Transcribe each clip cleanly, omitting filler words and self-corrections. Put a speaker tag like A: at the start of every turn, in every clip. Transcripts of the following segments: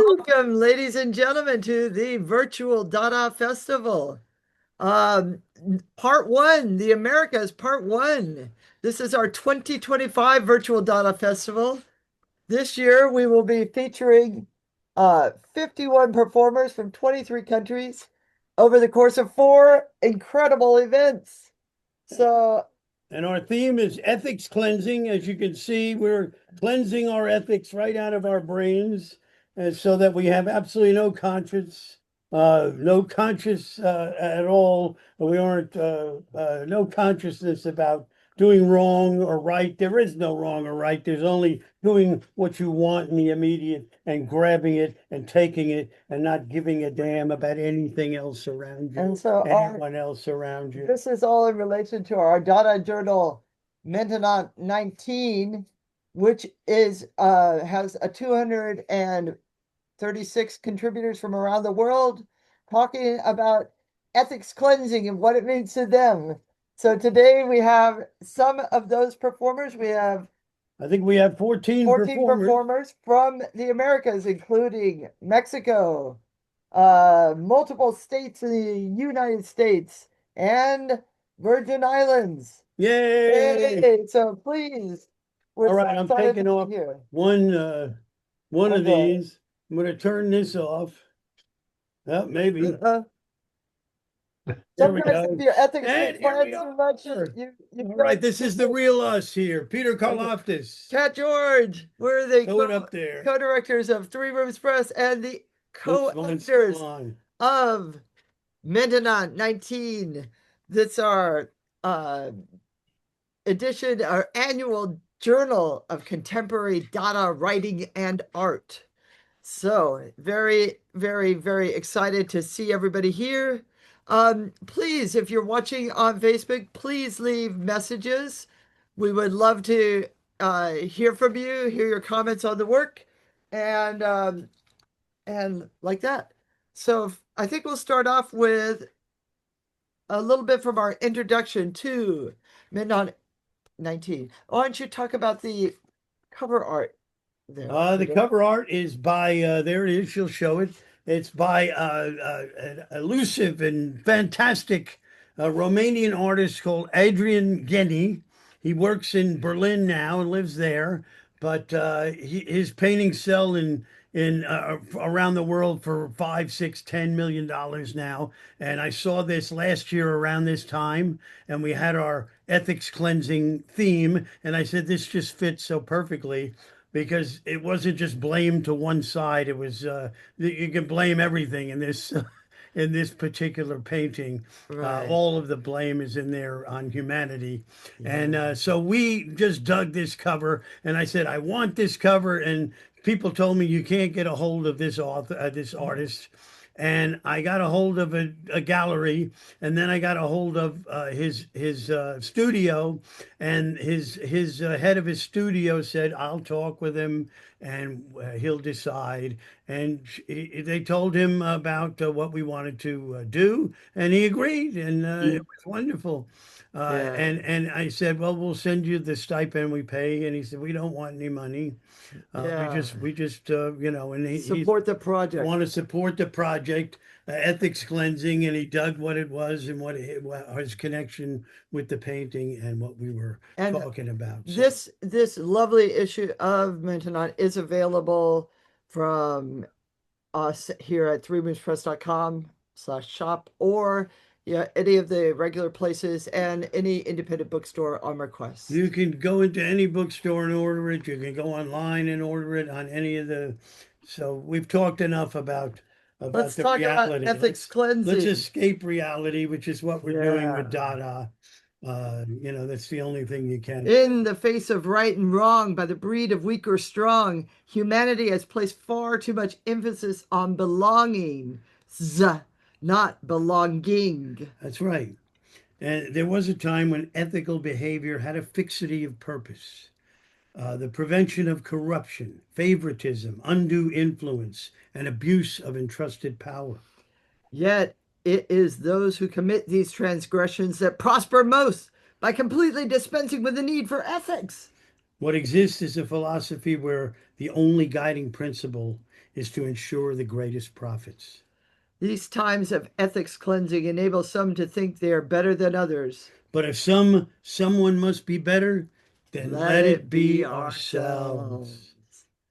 A: Welcome, ladies and gentlemen, to the Virtual Dada Festival. Um, Part one, the Americas, part one. This is our 2025 Virtual Dada Festival. This year, we will be featuring 51 performers from 23 countries over the course of four incredible events. So,
B: And our theme is ethics cleansing. As you can see, we're cleansing our ethics right out of our brains, and so that we have absolutely no conscious at all. We aren't no consciousness about doing wrong or right. There is no wrong or right. There's only doing what you want in the immediate and grabbing it and taking it and not giving a damn about anything else around you,
A: and so
B: anyone else around you.
A: this is all in relation to our Dada Journal Maintenance 19, which is has a 236 contributors from around the world talking about ethics cleansing and what it means to them. So today we have some of those performers. We have
B: I think we have 14
A: 14 performers from the Americas, including Mexico, multiple states in the United States, and Virgin Islands.
B: Yay!
A: Hey, so please, we're
B: All
A: so
B: right, I'm
A: excited
B: taking
A: to
B: off
A: be here.
B: one of
A: Okay.
B: these. I'm going to turn this off. Oh, maybe. There we
A: Sometimes
B: go.
A: if your ethics
B: And
A: get
B: here we
A: planned too much,
B: are.
A: you
B: All right, this is the real us here. Peter
A: Okay.
B: Carlaftes.
A: Cat George. We're the
B: Throw it up there.
A: co-directors of Three Rooms Press and the
B: Oops, mine's still
A: co-editors
B: on.
A: of Maintenance 19. That's our edition, our annual journal of contemporary Dada writing and art. So very, very, very excited to see everybody here. Please, if you're watching on Facebook, please leave messages. We would love to hear from you, hear your comments on the work, and like that. So I think we'll start off with a little bit from our introduction to Midnight 19. Why don't you talk about the cover art there?
B: The cover art is by, there it is, she'll show it. It's by an elusive and fantastic Romanian artist called Adrian Geni. He works in Berlin now and lives there, but his paintings sell in around the world for 5, 6, 10 million dollars now. And I saw this last year around this time, and we had our ethics cleansing theme, and I said this just fits so perfectly because it wasn't just blame to one side. It was you can blame everything in this in this particular painting.
A: Right.
B: All of the blame is in there on humanity, and so we just dug this cover, and I said I want this cover, and people told me you can't get a hold of this author, this artist. And I got a hold of a gallery, and then I got a hold of his studio, and his head of his studio said, "I'll talk with him, and he'll decide." And they told him about what we wanted to do, and he agreed, and it was wonderful.
A: Yeah.
B: And I said, "Well, we'll send you the stipend we pay," and he said, "We don't want any money.
A: Yeah.
B: We just you know," and he
A: Support the project.
B: want to support the project, ethics cleansing, and he dug what it was and what his connection with the painting and what we were talking about.
A: So this lovely issue of Maintenance is available from us here at threeroomspress.com/shop, or yeah, any of the regular places and any independent bookstore on request.
B: You can go into any bookstore and order it. You can go online and order it on any of the. So we've talked enough about
A: Let's
B: the
A: talk
B: reality.
A: about ethics cleansing.
B: Let's escape reality, which is what we're doing with Dada. That's the only thing you can.
A: In the face of right and wrong, by the breed of weak or strong, humanity has placed far too much emphasis on belonging, not belonging.
B: That's right. And there was a time when ethical behavior had a fixity of purpose. The prevention of corruption, favoritism, undue influence, and abuse of entrusted power.
A: Yet it is those who commit these transgressions that prosper most by completely dispensing with the need for ethics.
B: What exists is a philosophy where the only guiding principle is to ensure the greatest profits.
A: These times of ethics cleansing enable some to think they are better than others.
B: But if someone must be better, then
A: Let
B: let
A: it
B: it
A: be
B: be
A: ourselves.
B: ourselves.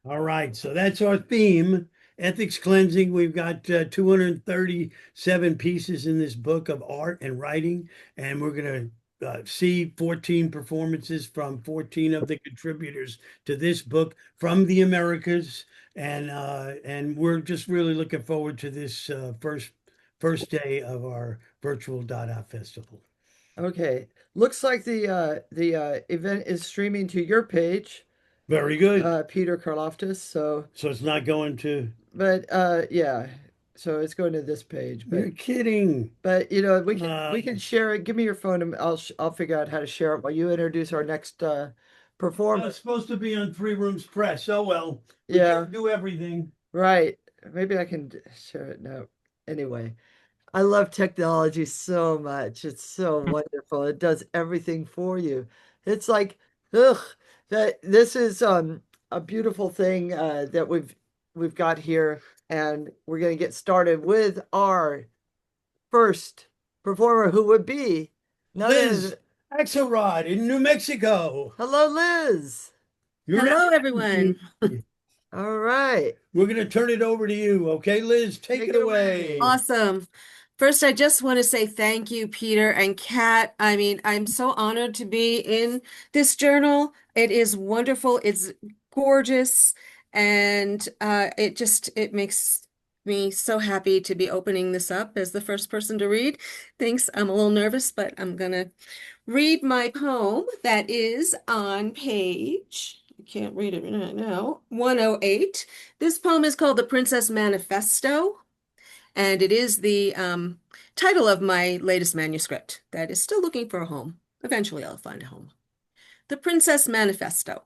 B: All right, so that's our theme, ethics cleansing. We've got 237 pieces in this book of art and writing, and we're going to see 14 performances from 14 of the contributors to this book from the Americas, and we're just really looking forward to this first day of our virtual Dada Festival.
A: Okay. Looks like the event is streaming to your page,
B: Very good.
A: Peter Carlaftes. So,
B: So it's not going to.
A: but yeah. So it's going to this page,
B: You're
A: but
B: kidding.
A: we can share it. Give me your phone and I'll figure out how to share it while you introduce our next performer.
B: It's supposed to be on Three Rooms Press. Oh well, we
A: Yeah,
B: can't do everything.
A: right. Maybe I can share it now. Anyway. I love technology so much. It's so wonderful. It does everything for you. It's like, ugh, that this is a beautiful thing that we've got here, and we're gonna get started with our first performer, who would be none other
B: Liz Axelrod in New Mexico.
A: hello, Liz.
B: You're
C: Hello,
B: ready.
C: everyone.
A: All right,
B: We're going to turn it over to you. Okay, Liz, take
A: take
B: it
A: it
B: away.
A: away.
C: Awesome. First, I just want to say thank you, Peter and Kat. I mean, I'm so honored to be in this journal. It is wonderful. It's gorgeous, and it makes me so happy to be opening this up as the first person to read. Thanks. I'm a little nervous, but I'm gonna read my poem that is on page. I can't read it right now. 108. This poem is called The Princess Manifesto, and it is the title of my latest manuscript that is still looking for a home. Eventually, I'll find a home. The Princess Manifesto.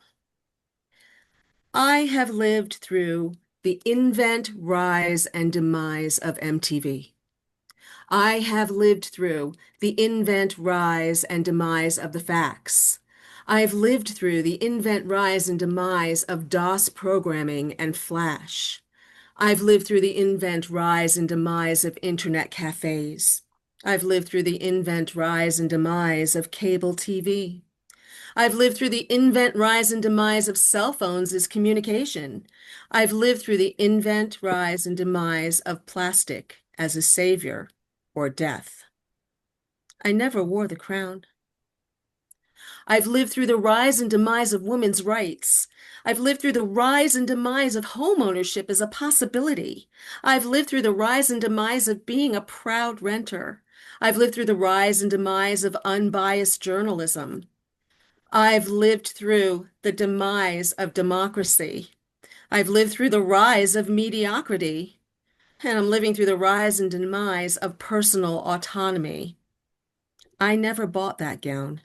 C: I have lived through the invent, rise, and demise of MTV. I have lived through the invent, rise, and demise of the fax. I've lived through the invent, rise, and demise of DOS programming and Flash. I've lived through the invent, rise, and demise of internet cafes. I've lived through the invent, rise, and demise of cable TV. I've lived through the invent, rise, and demise of cell phones as communication. I've lived through the invent, rise, and demise of plastic as a savior or death. I never wore the crown. I've lived through the rise and demise of women's rights. I've lived through the rise and demise of homeownership as a possibility. I've lived through the rise and demise of being a proud renter. I've lived through the rise and demise of unbiased journalism. I've lived through the demise of democracy. I've lived through the rise of mediocrity. And I'm living through the rise and demise of personal autonomy. I never bought that gown.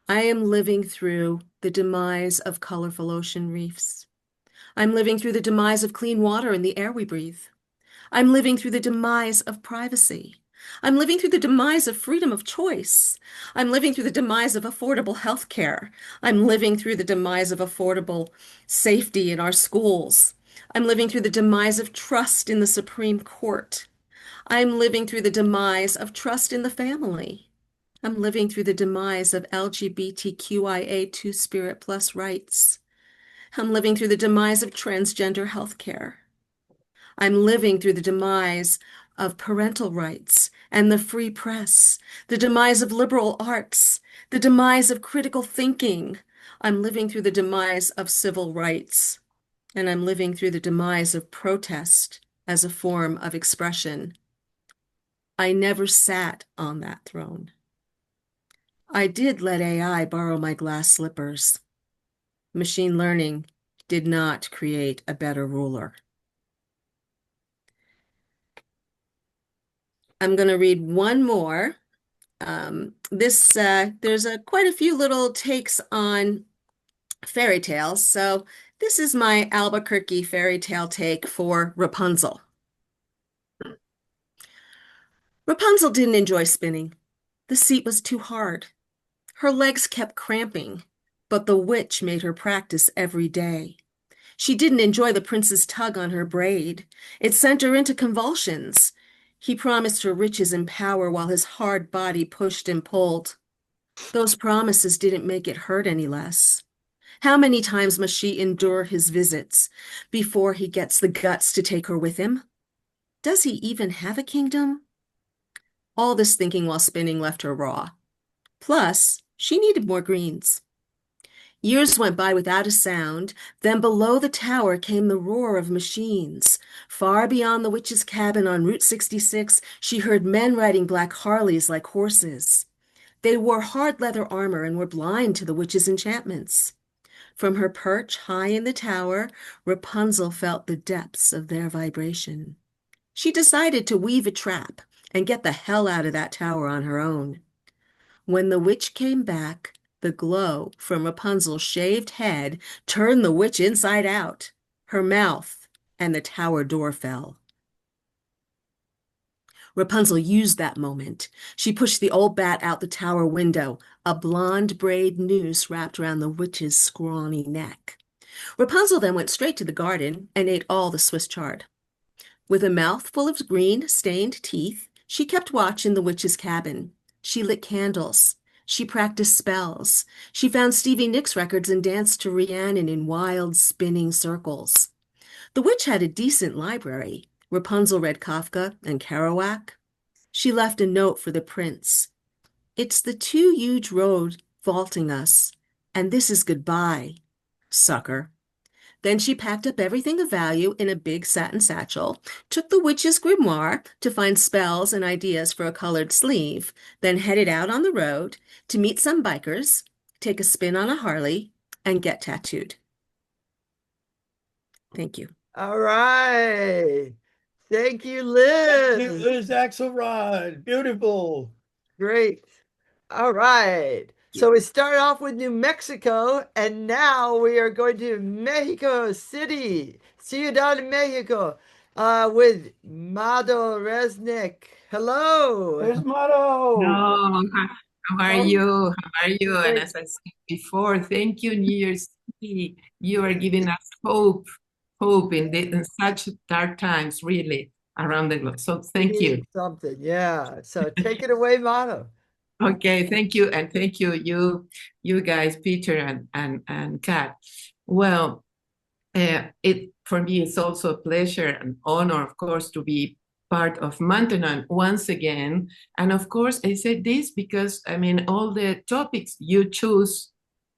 C: I am living through the demise of colorful ocean reefs. I'm living through the demise of clean water in the air we breathe. I'm living through the demise of privacy. I'm living through the demise of freedom of choice. I'm living through the demise of affordable health care. I'm living through the demise of affordable safety in our schools. I'm living through the demise of trust in the Supreme Court. I'm living through the demise of trust in the family. I'm living through the demise of LGBTQIA Two-Spirit Plus rights. I'm living through the demise of transgender health care. I'm living through the demise of parental rights and the free press, the demise of liberal arts, the demise of critical thinking. I'm living through the demise of civil rights, and I'm living through the demise of protest as a form of expression. I never sat on that throne. I did let AI borrow my glass slippers. Machine learning did not create a better ruler. I'm going to read one more. There's quite a few little takes on fairy tales. So this is my Albuquerque fairy tale take for Rapunzel. Rapunzel didn't enjoy spinning. The seat was too hard. Her legs kept cramping, but the witch made her practice every day. She didn't enjoy the prince's tug on her braid. It sent her into convulsions. He promised her riches and power while his hard body pushed and pulled. Those promises didn't make it hurt any less. How many times must she endure his visits before he gets the guts to take her with him? Does he even have a kingdom? All this thinking while spinning left her raw. Plus, she needed more greens. Years went by without a sound. Then below the tower came the roar of machines. Far beyond the witch's cabin on Route 66, she heard men riding black Harleys like horses. They wore hard leather armor and were blind to the witch's enchantments. From her perch high in the tower, Rapunzel felt the depths of their vibration. She decided to weave a trap and get the hell out of that tower on her own. When the witch came back, the glow from Rapunzel's shaved head turned the witch inside out. Her mouth and the tower door fell. Rapunzel used that moment. She pushed the old bat out the tower window, a blonde braid noose wrapped around the witch's scrawny neck. Rapunzel then went straight to the garden and ate all the Swiss chard. With a mouth full of green, stained teeth, she kept watch in the witch's cabin. She lit candles. She practiced spells. She found Stevie Nicks records and danced to Rhiannon in wild, spinning circles. The witch had a decent library. Rapunzel read Kafka and Kerouac. She left a note for the prince. It's the too huge road vaulting us, and this is goodbye, sucker. Then she packed up everything of value in a big satin satchel, took the witch's grimoire to find spells and ideas for a colored sleeve, then headed out on the road to meet some bikers, take a spin on a Harley, and get tattooed. Thank you.
A: All right. Thank you,
B: Thank you,
A: Liz.
B: Liz Axelrod. Beautiful.
A: Great. All right. So we started off with New Mexico, and now we are going to Mexico City, Ciudad de Mexico, with Mado Reznik. Hello.
B: There's Mado.
D: No, how are you? How are you? And
A: Great.
D: as I said before, thank you, New Year's City. You are giving us hope in such dark times, really, around the globe. So thank
A: We
D: you.
A: need something. Yeah. So take it away, Mado.
D: Okay, thank you, and thank you guys, Peter and Kat. Well, it for me it's also a pleasure and honor, of course, to be part of MAINTENANT once again. And of course, I said this because I mean all the topics you choose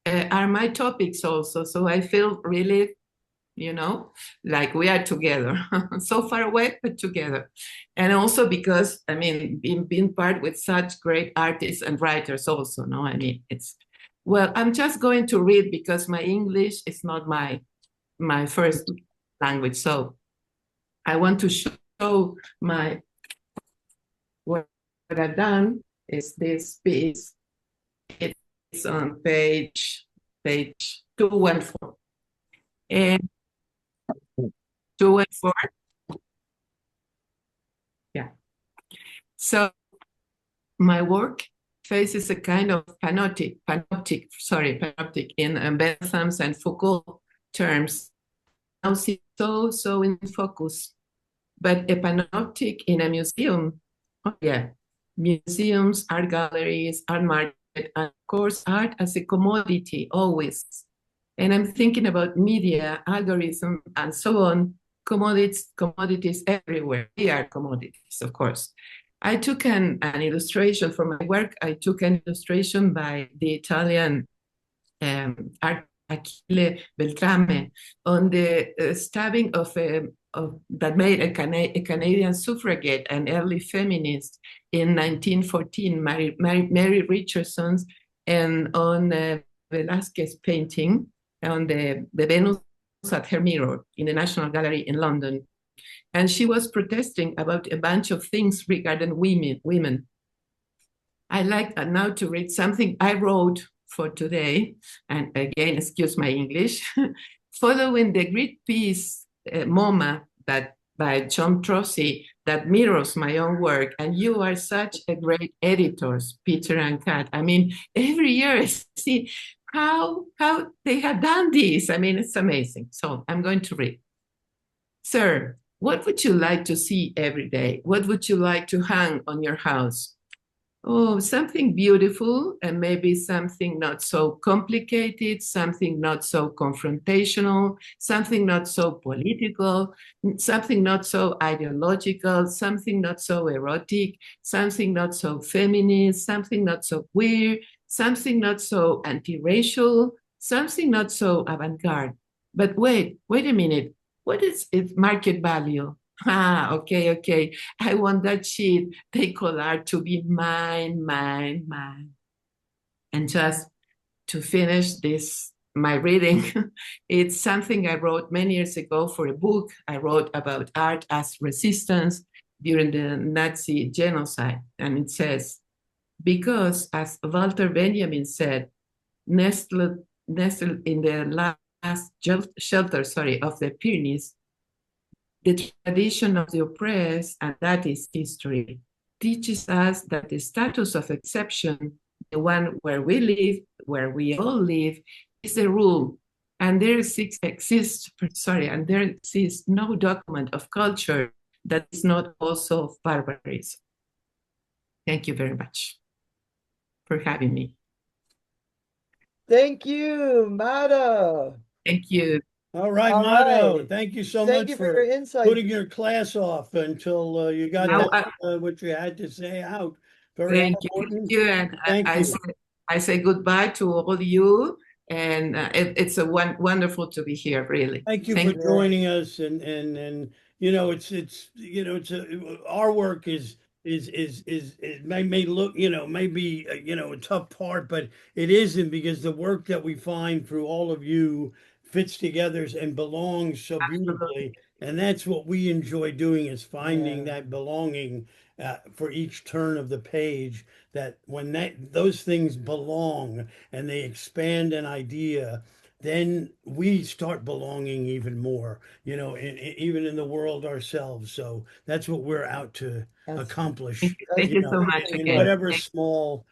D: are my topics also. So I feel really, like we are together, so far away, but together. And also because, I mean, being part with such great artists and writers also, no? I mean, well, I'm just going to read because my English is not my first language. So I want to show what I've done is this piece. It's on page 214. And 214. Yeah. So my work faces a kind of panoptic in Bentham's and Foucault terms. Now see so in focus, but a panoptic in a museum. Oh yeah, museums, art galleries, art market, and of course art as a commodity always. And I'm thinking about media, algorithm, and so on, commodities everywhere. We are commodities, of course. I took an illustration for my work. I took an illustration by the Italian art Achille Beltrame on the stabbing of that made a Canadian suffragette, an early feminist in 1914, Mary Richardson, and on Velázquez painting on the Venus at her mirror in the National Gallery in London. And she was protesting about a bunch of things regarding women. I like now to read something I wrote for today, and again, excuse my English, following the great piece, MoMA, that by John Trossi, that mirrors my own work. And you are such a great editors, Peter and Kat. I mean, every year I see how they have done this. I mean, it's amazing. So I'm going to read. Sir, what would you like to see every day? What would you like to hang on your house? Oh, something beautiful and maybe something not so complicated, something not so confrontational, something not so political, something not so ideological, something not so erotic, something not so feminist, something not so queer, something not so anti-racial, something not so avant-garde. But wait a minute. What is its market value? Ah, okay. I want that sheet they call art to be mine. And just to finish this, my reading, it's something I wrote many years ago for a book I wrote about art as resistance during the Nazi genocide. And it says, because as Walter Benjamin said, nestled in the last shelter, of the Pyrenees, the tradition of the oppressed, and that is history, teaches us that the status of exception, the one where we all live, is the rule. And there exists no document of culture that is not also of barbarism. Thank you very much for having me.
A: Thank you, Mado.
D: Thank you.
B: All right,
A: All
B: Mado,
A: right.
B: thank you so
A: Thank
B: much
A: you for your insight.
B: putting your class off until you got what you had to say out. Very important.
D: Thank you. And
B: Thank you.
D: I say goodbye to all of you. And it's wonderful to be here, really.
B: Thank you for joining us. And our work is it may look, may be, a tough part, but it isn't, because the work that we find through all of you fits together and belongs so beautifully. And that's what we enjoy doing, is finding that belonging for each turn of the page, that when those things belong and they expand an idea, then we start belonging even more, even in the world ourselves. So that's what we're out to accomplish.
D: Thank you so much
B: in
D: again.
B: whatever small,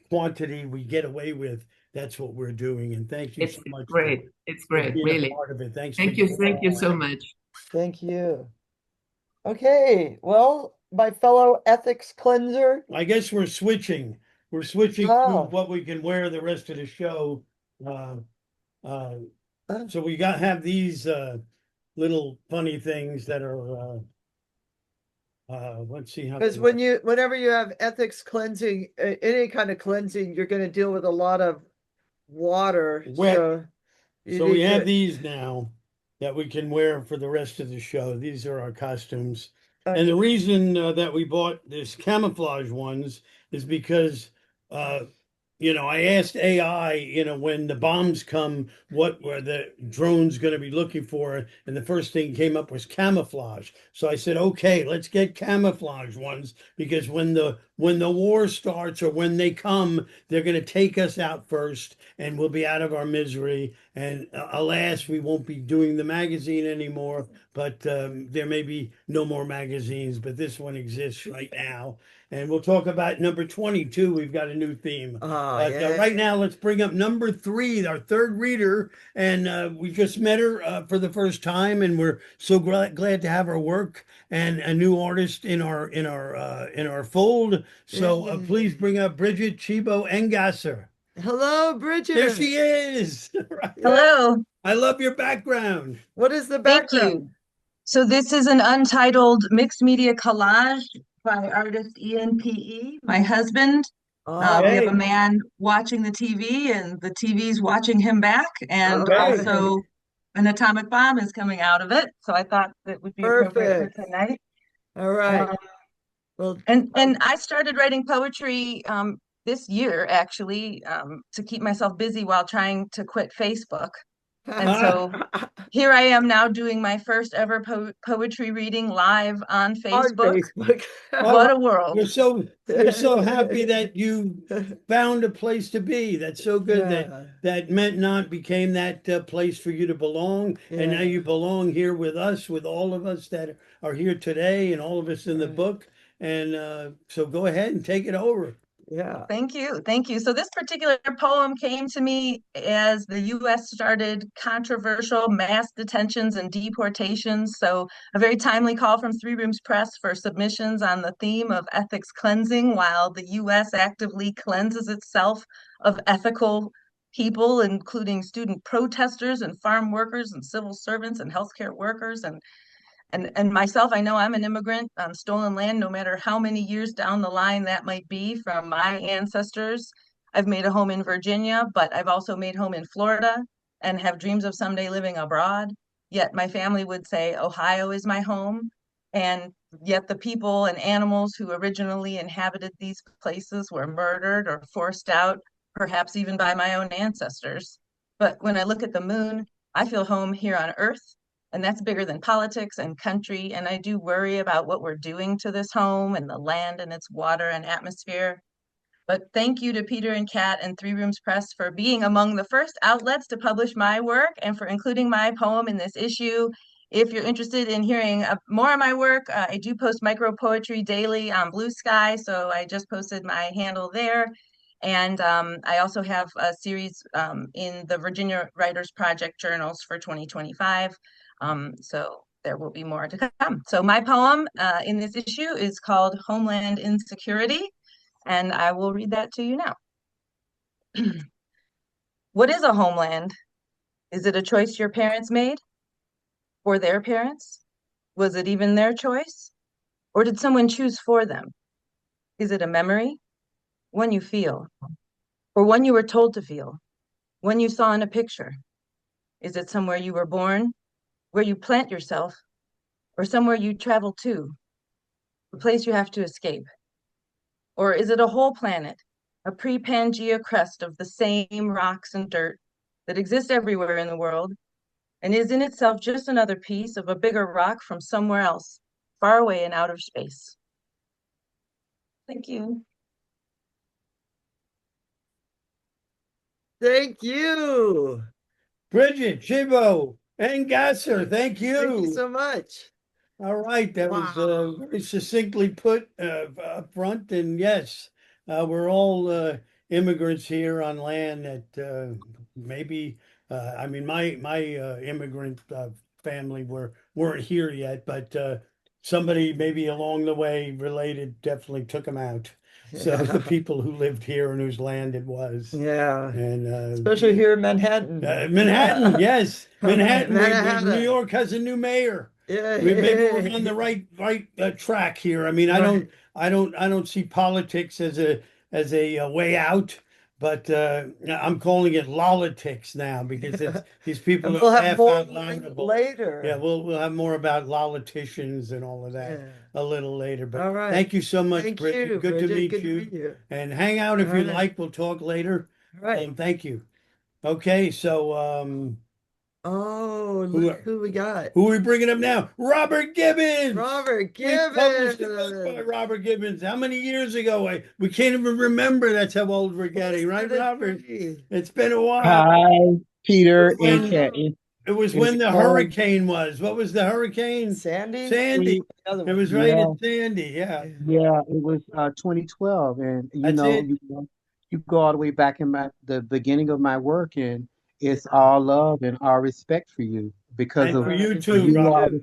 B: quantity we get away with, that's what we're doing. And thank you so much.
D: It's great, really.
B: Part of it. Thanks.
D: Thank you so much.
A: Thank you. Okay, well, my fellow ethics cleanser.
B: I guess we're switching. We're switching to what we can wear the rest of the show. So we have these little funny things that are let's see how,
A: because whenever you have ethics cleansing, any kind of cleansing, you're going to deal with a lot of water.
B: Wet.
A: So
B: we have these now that we can wear for the rest of the show. These are our costumes. And the reason that we bought this camouflage ones is because I asked AI, when the bombs come, what were the drones going to be looking for? And the first thing came up was camouflage. So I said, okay, let's get camouflage ones, because when the war starts, or when they come, they're going to take us out first, and we'll be out of our misery. And alas, we won't be doing the magazine anymore, but there may be no more magazines, but this one exists right now. And we'll talk about number 22. We've got a new theme. Right now, let's bring up number 3, our third reader. And we just met her for the first time, and we're so glad to have her work, and a new artist in our fold. So please bring up Bridget Chebo Enggasser.
A: Hello, Bridget.
B: There she is.
E: Hello.
B: I love your background.
A: What is the background?
E: Thank you. So this is an untitled mixed media collage by artist ENPE, my husband. We have a man watching the TV, and the TV's watching him back, and also an atomic bomb is coming out of it. So I thought that would be appropriate for tonight.
A: All right.
E: And I started writing poetry this year, actually, to keep myself busy while trying to quit Facebook. And so here I am now doing my first ever poetry reading live on Facebook. What a world.
B: We're so happy that you found a place to be. That's so good that MAINTENANT became that place for you to belong. And now you belong here with us, with all of us that are here today, and all of us in the book. And so go ahead and take it over.
A: Yeah.
E: Thank you. Thank you. So this particular poem came to me as the U.S. started controversial mass detentions and deportations. So a very timely call from Three Rooms Press for submissions on the theme of ethics cleansing while the U.S. actively cleanses itself of ethical people, including student protesters and farm workers and civil servants and healthcare workers and myself. I know I'm an immigrant on stolen land, no matter how many years down the line that might be from my ancestors. I've made a home in Virginia, but I've also made home in Florida and have dreams of someday living abroad. Yet my family would say Ohio is my home. And yet the people and animals who originally inhabited these places were murdered or forced out, perhaps even by my own ancestors. But when I look at the moon, I feel home here on Earth, and that's bigger than politics and country. And I do worry about what we're doing to this home and the land and its water and atmosphere. But thank you to Peter and Kat and Three Rooms Press for being among the first outlets to publish my work and for including my poem in this issue. If you're interested in hearing more of my work, I do post micro poetry daily on Blue Sky, so I just posted my handle there. And I also have a series in the Virginia Writers Project journals for 2025. So there will be more to come. So my poem in this issue is called Homeland Insecurity, and I will read that to you now. What is a homeland? Is it a choice your parents made? For their parents? Was it even their choice? Or did someone choose for them? Is it a memory? One you feel? Or one you were told to feel? One you saw in a picture? Is it somewhere you were born? Where you plant yourself? Or somewhere you travel to? A place you have to escape? Or is it a whole planet, a pre-Pangea crust of the same rocks and dirt that exist everywhere in the world and is in itself just another piece of a bigger rock from somewhere else, far away in outer space? Thank you.
A: Thank you.
B: Bridget, Chebo, Enggasser, thank you.
A: Thank you so much.
B: All right, that was very succinctly put up front. And yes, we're all immigrants here on land that maybe, I mean, my immigrant family weren't here yet, but somebody maybe along the way related definitely took them out. So the people who lived here and whose land it was.
A: Yeah.
B: And
A: Especially here in Manhattan.
B: Manhattan, yes. Manhattan.
A: Manhattan.
B: New York has a new mayor.
A: Yeah.
B: Maybe we're on the right track here. I mean, I don't see politics as a way out, but I'm calling it lolitics now because it's these people
A: We'll
B: are
A: have
B: half
A: more
B: outlineable.
A: later.
B: Yeah, we'll have more about loliticians and all of that a little later. But
A: all right.
B: thank you so much,
A: Thank
B: Bridget.
A: you,
B: Good to meet
A: Good
B: you.
A: to meet you.
B: And hang out if
A: All
B: you
A: right.
B: like. We'll talk later.
A: All right.
B: Thank you. Okay, so
A: oh, look who we got.
B: Who are we bringing up now? Robert Gibbons.
A: Robert
B: We published
A: Gibbons.
B: a book by Robert Gibbons. How many years ago? We can't even remember. That's how old we're getting, right, Robert? It's been a while.
F: Hi, Peter and Kat.
B: It was when the hurricane was. What was the hurricane?
A: Sandy?
B: Sandy. It was right at Sandy, yeah.
F: Yeah, it was 2012. And you
B: That's
F: know,
B: it.
F: you go all the way back in the beginning of my work, and it's all love and all respect for you because
B: And
F: of
B: for you too,
F: you are
B: Robert.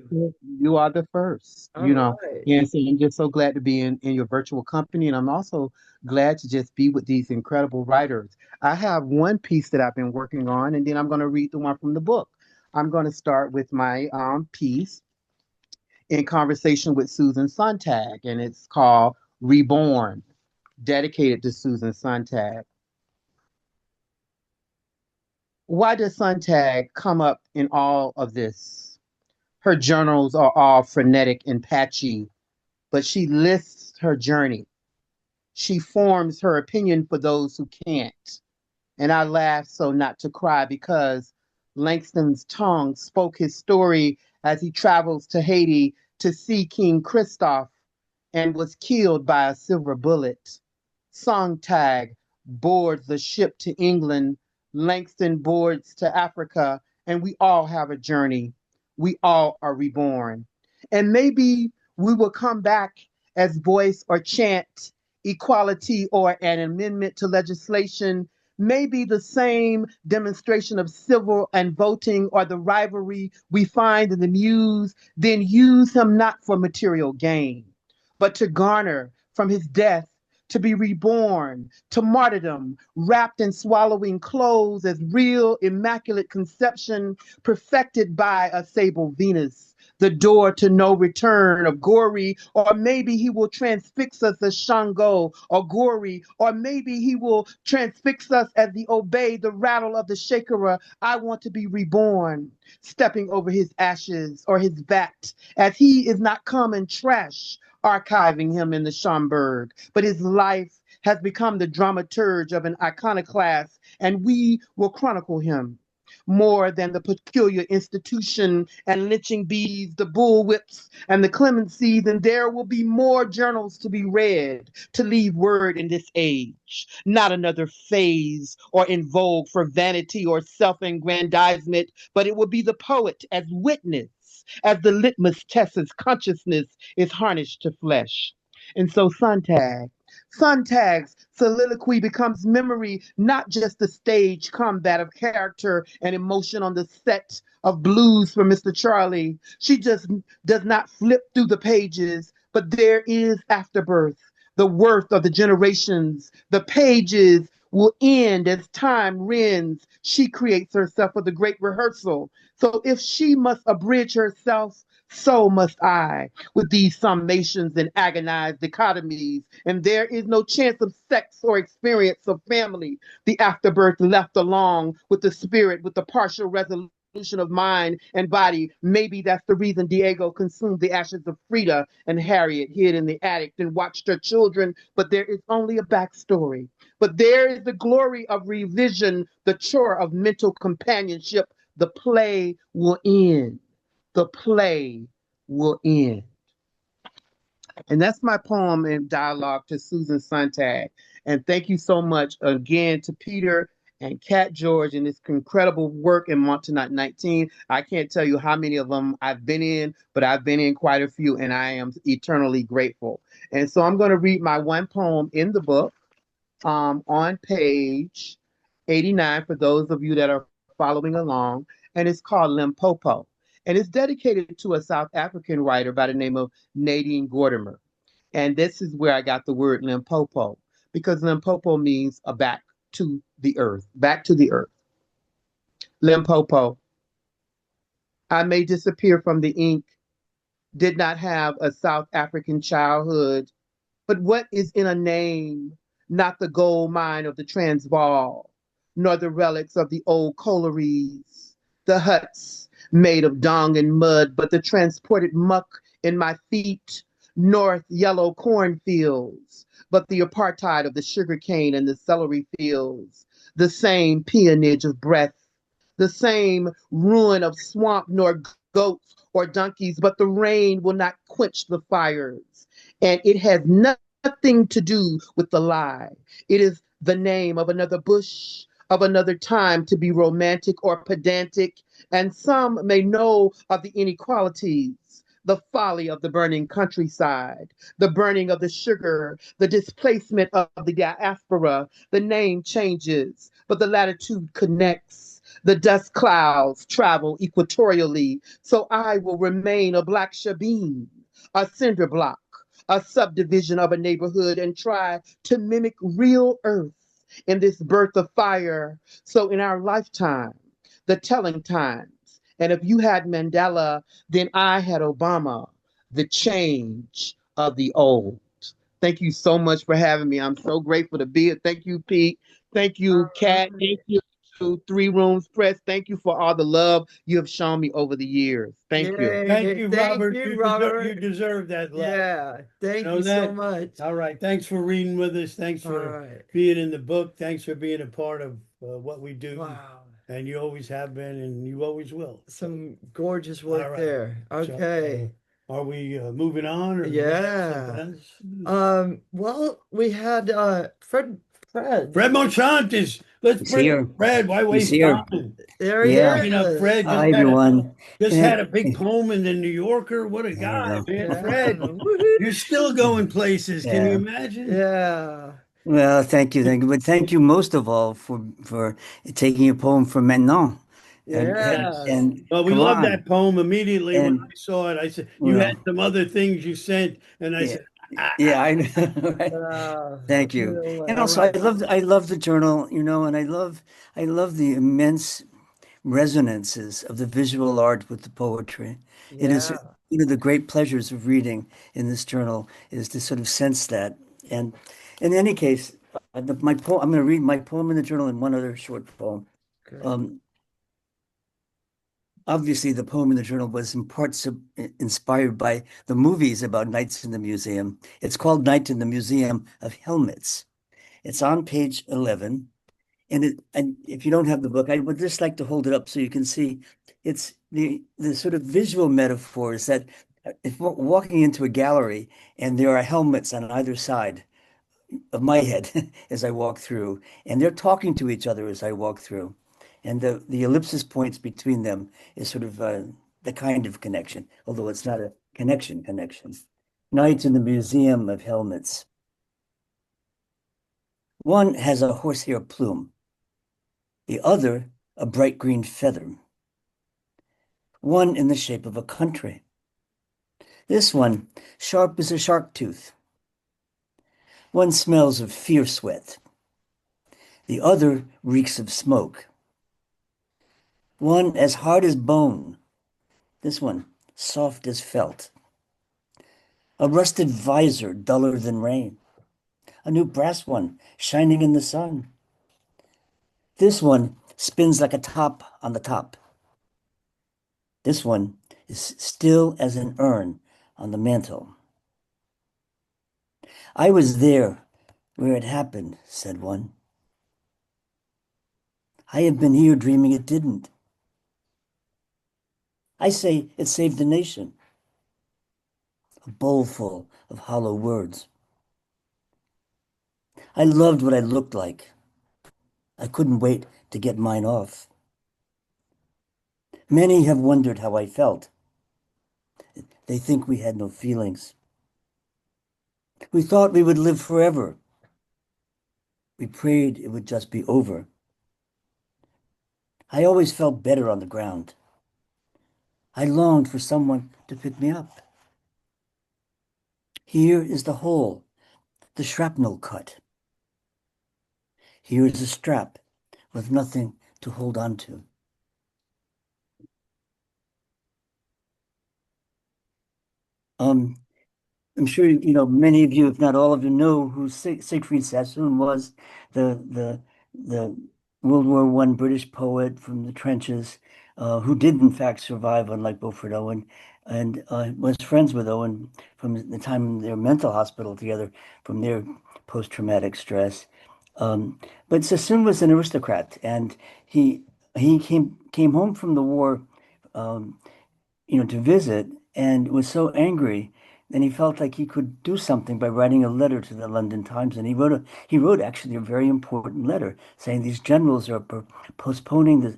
F: you are the first,
A: All
F: you know.
A: right.
F: And so I'm just so glad to be in your virtual company, and I'm also glad to just be with these incredible writers. I have one piece that I've been working on, and then I'm going to read the one from the book. I'm going to start with my piece in conversation with Susan Sontag, and it's called Reborn, dedicated to Susan Sontag. Why does Sontag come up in all of this? Her journals are all frenetic and patchy, but she lists her journey. She forms her opinion for those who can't. And I laugh so not to cry because Langston's tongue spoke his story as he travels to Haiti to see King Christophe and was killed by a silver bullet. Sontag boards the ship to England. Langston boards to Africa, and we all have a journey. We all are reborn. And maybe we will come back as voice or chant equality or an amendment to legislation may be the same demonstration of civil and voting or the rivalry we find in the muse, then use him not for material gain, but to garner from his death, to be reborn, to martyrdom, wrapped in swallowing clothes as real immaculate conception perfected by a sable Venus, the door to no return of Gory, or maybe he will transfix us as Shango or Gory, or maybe he will transfix us as the obey the rattle of the Shakera. I want to be reborn, stepping over his ashes or his vat, as he is not common trash, archiving him in the Schomburg, but his life has become the dramaturge of an iconoclast, and we will chronicle him more than the peculiar institution and lynching bees, the bullwhips, and the clemencies, and there will be more journals to be read to leave word in this age. Not another phase or in vogue for vanity or self-aggrandizement, but it will be the poet as witness, as the litmus test as consciousness is harnessed to flesh. And so Sontag's soliloquy becomes memory, not just the stage combat of character and emotion on the set of Blues for Mr. Charlie. She just does not flip through the pages, but there is afterbirth, the worth of the generations. The pages will end as time rends. She creates herself for the great rehearsal. So if she must abridge herself, so must I, with these summations and agonized dichotomies. And there is no chance of sex or experience of family. The afterbirth left along with the spirit, with the partial resolution of mind and body. Maybe that's the reason Diego consumed the ashes of Frida and Harriet, hid in the attic and watched her children. But there is only a backstory. But there is the glory of revision, the chore of mental companionship. The play will end. The play will end. And that's my poem and dialogue to Susan Sontag. And thank you so much again to Peter and Cat George and this incredible work in Montanat 19. I can't tell you how many of them I've been in, but I've been in quite a few, and I am eternally grateful. And so I'm going to read my one poem in the book on page 89 for those of you that are following along, and it's called Limpopo. And it's dedicated to a South African writer by the name of Nadine Gordimer. And this is where I got the word Limpopo, because Limpopo means a back to the earth, back to the earth. Limpopo. I may disappear from the ink, did not have a South African childhood, but what is in a name? Not the gold mine of the Transvaal, nor the relics of the old collieries, the huts made of dung and mud, but the transported muck in my feet, north yellow cornfields, but the apartheid of the sugarcane and the celery fields, the same peonage of breath, the same ruin of swamp, nor goats or donkeys, but the rain will not quench the fires, and it has nothing to do with the lie. It is the name of another bush, of another time, to be romantic or pedantic, and some may know of the inequalities, the folly of the burning countryside, the burning of the sugar, the displacement of the diaspora. The name changes, but the latitude connects. The dust clouds travel equatorially, so I will remain a black shabin, a cinder block, a subdivision of a neighborhood, and try to mimic real earth in this birth of fire. So in our lifetime, the telling times, and if you had Mandela, then I had Obama, the change of the old. Thank you so much for having me. I'm so grateful to be here. Thank you, Pete. Thank you, Kat. Thank you to Three Rooms Press. Thank you for all the love you have shown me over the years. Thank you.
B: Thank you, Robert.
A: Thank you,
B: You
A: Robert.
B: deserve that love.
A: Yeah, thank
B: You know
A: you so
B: that?
A: much.
B: All right. Thanks for reading with us. Thanks
A: All
B: for
A: right.
B: being in the book. Thanks for being a part of what we do.
A: Wow.
B: And you always have been, and you always will.
A: Some gorgeous
B: All
A: work
B: right.
A: there. Okay.
B: So, are we moving on, or do we have
A: Yeah.
B: something else?
A: Well, we had Fred Fred.
B: Fred Monchant is. Let's
G: He's
B: bring
G: here.
B: Fred. Why
G: He's
B: waste
G: here.
B: time?
A: There he
G: Yeah.
B: You know,
A: is.
B: Fred
G: Hi, everyone.
B: just
G: Yeah.
B: had a big poem in the New Yorker. What a
G: There you
B: guy,
G: go.
B: man.
A: Yeah.
B: Fred,
A: Woohoo.
B: you're still going places. Can you
G: Yeah.
B: imagine?
A: Yeah.
G: Well, thank you, but thank you most of all for taking a poem for Maintenant,
A: Yes.
G: and
B: Well, we
G: come
B: loved
G: on,
B: that poem immediately when I
G: and
B: saw it. I said, you had
G: well,
B: some other things you sent, and I
G: yeah,
B: said,
G: yeah, I know, right?
A: Uh,
G: Thank you. And also, I love the journal, and I love the immense resonances of the visual art with the poetry. It is
A: yeah.
G: one of the great pleasures of reading in this journal is to sort of sense that. And in any case, my poem, I'm going to read my poem in the journal and one other short poem.
A: Good.
G: Um, Obviously, the poem in the journal was in part inspired by the movies about Nights in the Museum. It's called Night in the Museum of Helmets. It's on page 11. And if you don't have the book, I would just like to hold it up so you can see. It's the sort of visual metaphors that if walking into a gallery and there are helmets on either side of my head as I walk through, and they're talking to each other as I walk through. And the ellipsis points between them is sort of the kind of connection, although it's not a connection. Nights in the Museum of Helmets. One has a horsehair plume, the other a bright green feather. One in the shape of a country. This one sharp as a shark tooth. One smells of fear sweat. The other reeks of smoke. One as hard as bone. This one soft as felt. A rusted visor duller than rain. A new brass one shining in the sun. This one spins like a top on the top. This one is still as an urn on the mantle. I was there where it happened, said one. I have been here dreaming it didn't. I say it saved the nation. A bowlful of hollow words. I loved what I looked like. I couldn't wait to get mine off. Many have wondered how I felt. They think we had no feelings. We thought we would live forever. We prayed it would just be over. I always felt better on the ground. I longed for someone to pick me up. Here is the hole, the shrapnel cut. Here is a strap with nothing to hold on to. I'm sure many of you, if not all of you, know who Siegfried Sassoon was, the World War I British poet from the trenches, who did in fact survive, unlike Beaufort Owen, and was friends with Owen from the time in their mental hospital together, from their post-traumatic stress. But Sassoon was an aristocrat, and he came home from the war, to visit, and was so angry. And he felt like he could do something by writing a letter to the London Times, and he wrote actually a very important letter saying these generals are postponing the.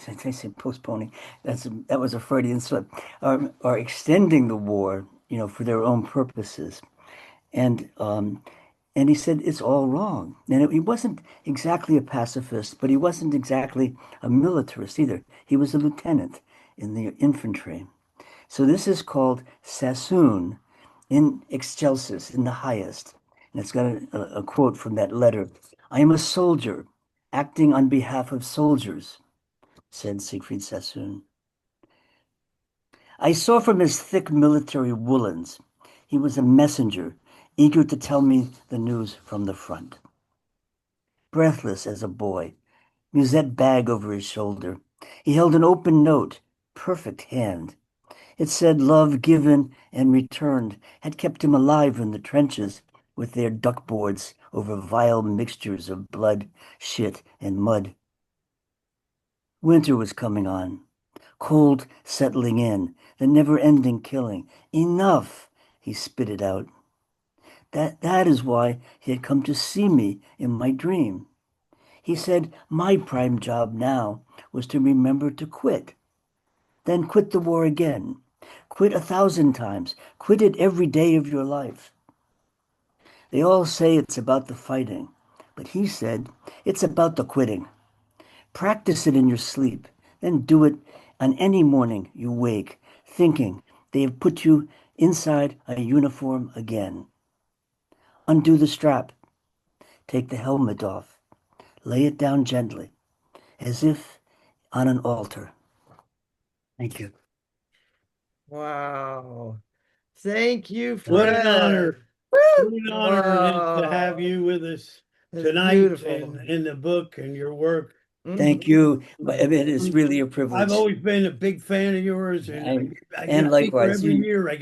G: I say postponing. That was a Freudian slip. Are extending the war, for their own purposes, and he said it's all wrong. And he wasn't exactly a pacifist, but he wasn't exactly a militarist either. He was a lieutenant in the infantry. So this is called Sassoon in Excelsis, in the highest. And it's got a quote from that letter. I am a soldier acting on behalf of soldiers, said Siegfried Sassoon. I saw from his thick military woolens he was a messenger, eager to tell me the news from the front. Breathless as a boy, musette bag over his shoulder, he held an open note, perfect hand. It said love given and returned had kept him alive in the trenches with their duckboards over vile mixtures of blood, shit, and mud. Winter was coming on, cold settling in, the never-ending killing. Enough, he spit it out. That is why he had come to see me in my dream. He said my prime job now was to remember to quit. Then quit the war again. Quit 1,000 times. Quit it every day of your life. They all say it's about the fighting, but he said it's about the quitting. Practice it in your sleep, then do it on any morning you wake, thinking they have put you inside a uniform again. Undo the strap. Take the helmet off. Lay it down gently, as if on an altar. Thank you.
A: Wow. Thank you,
B: What an honor.
A: Fred.
B: What an honor it is to have
A: Wow.
B: you with us
A: It's
B: tonight
A: beautiful.
B: in the book and your work.
G: Thank you. I mean, it's really a
B: I've
G: privilege.
B: always been a big fan of yours, and I
G: And
B: think for
G: likewise,
B: every year I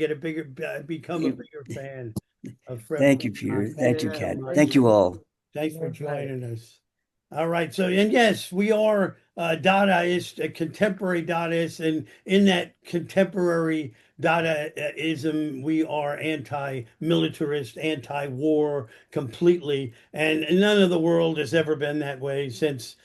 B: become a
G: you-
B: bigger fan of Fred.
G: thank you, Peter.
B: Thank
G: Thank you,
B: so
G: Kat.
B: much.
G: Thank you all.
B: Thanks for
A: Right.
B: joining us. All right. So, and yes, we are Dadaists, contemporary Dadaists, and in that contemporary Dadaism, we are anti-militarist, anti-war completely, and none of the world has ever been that way since,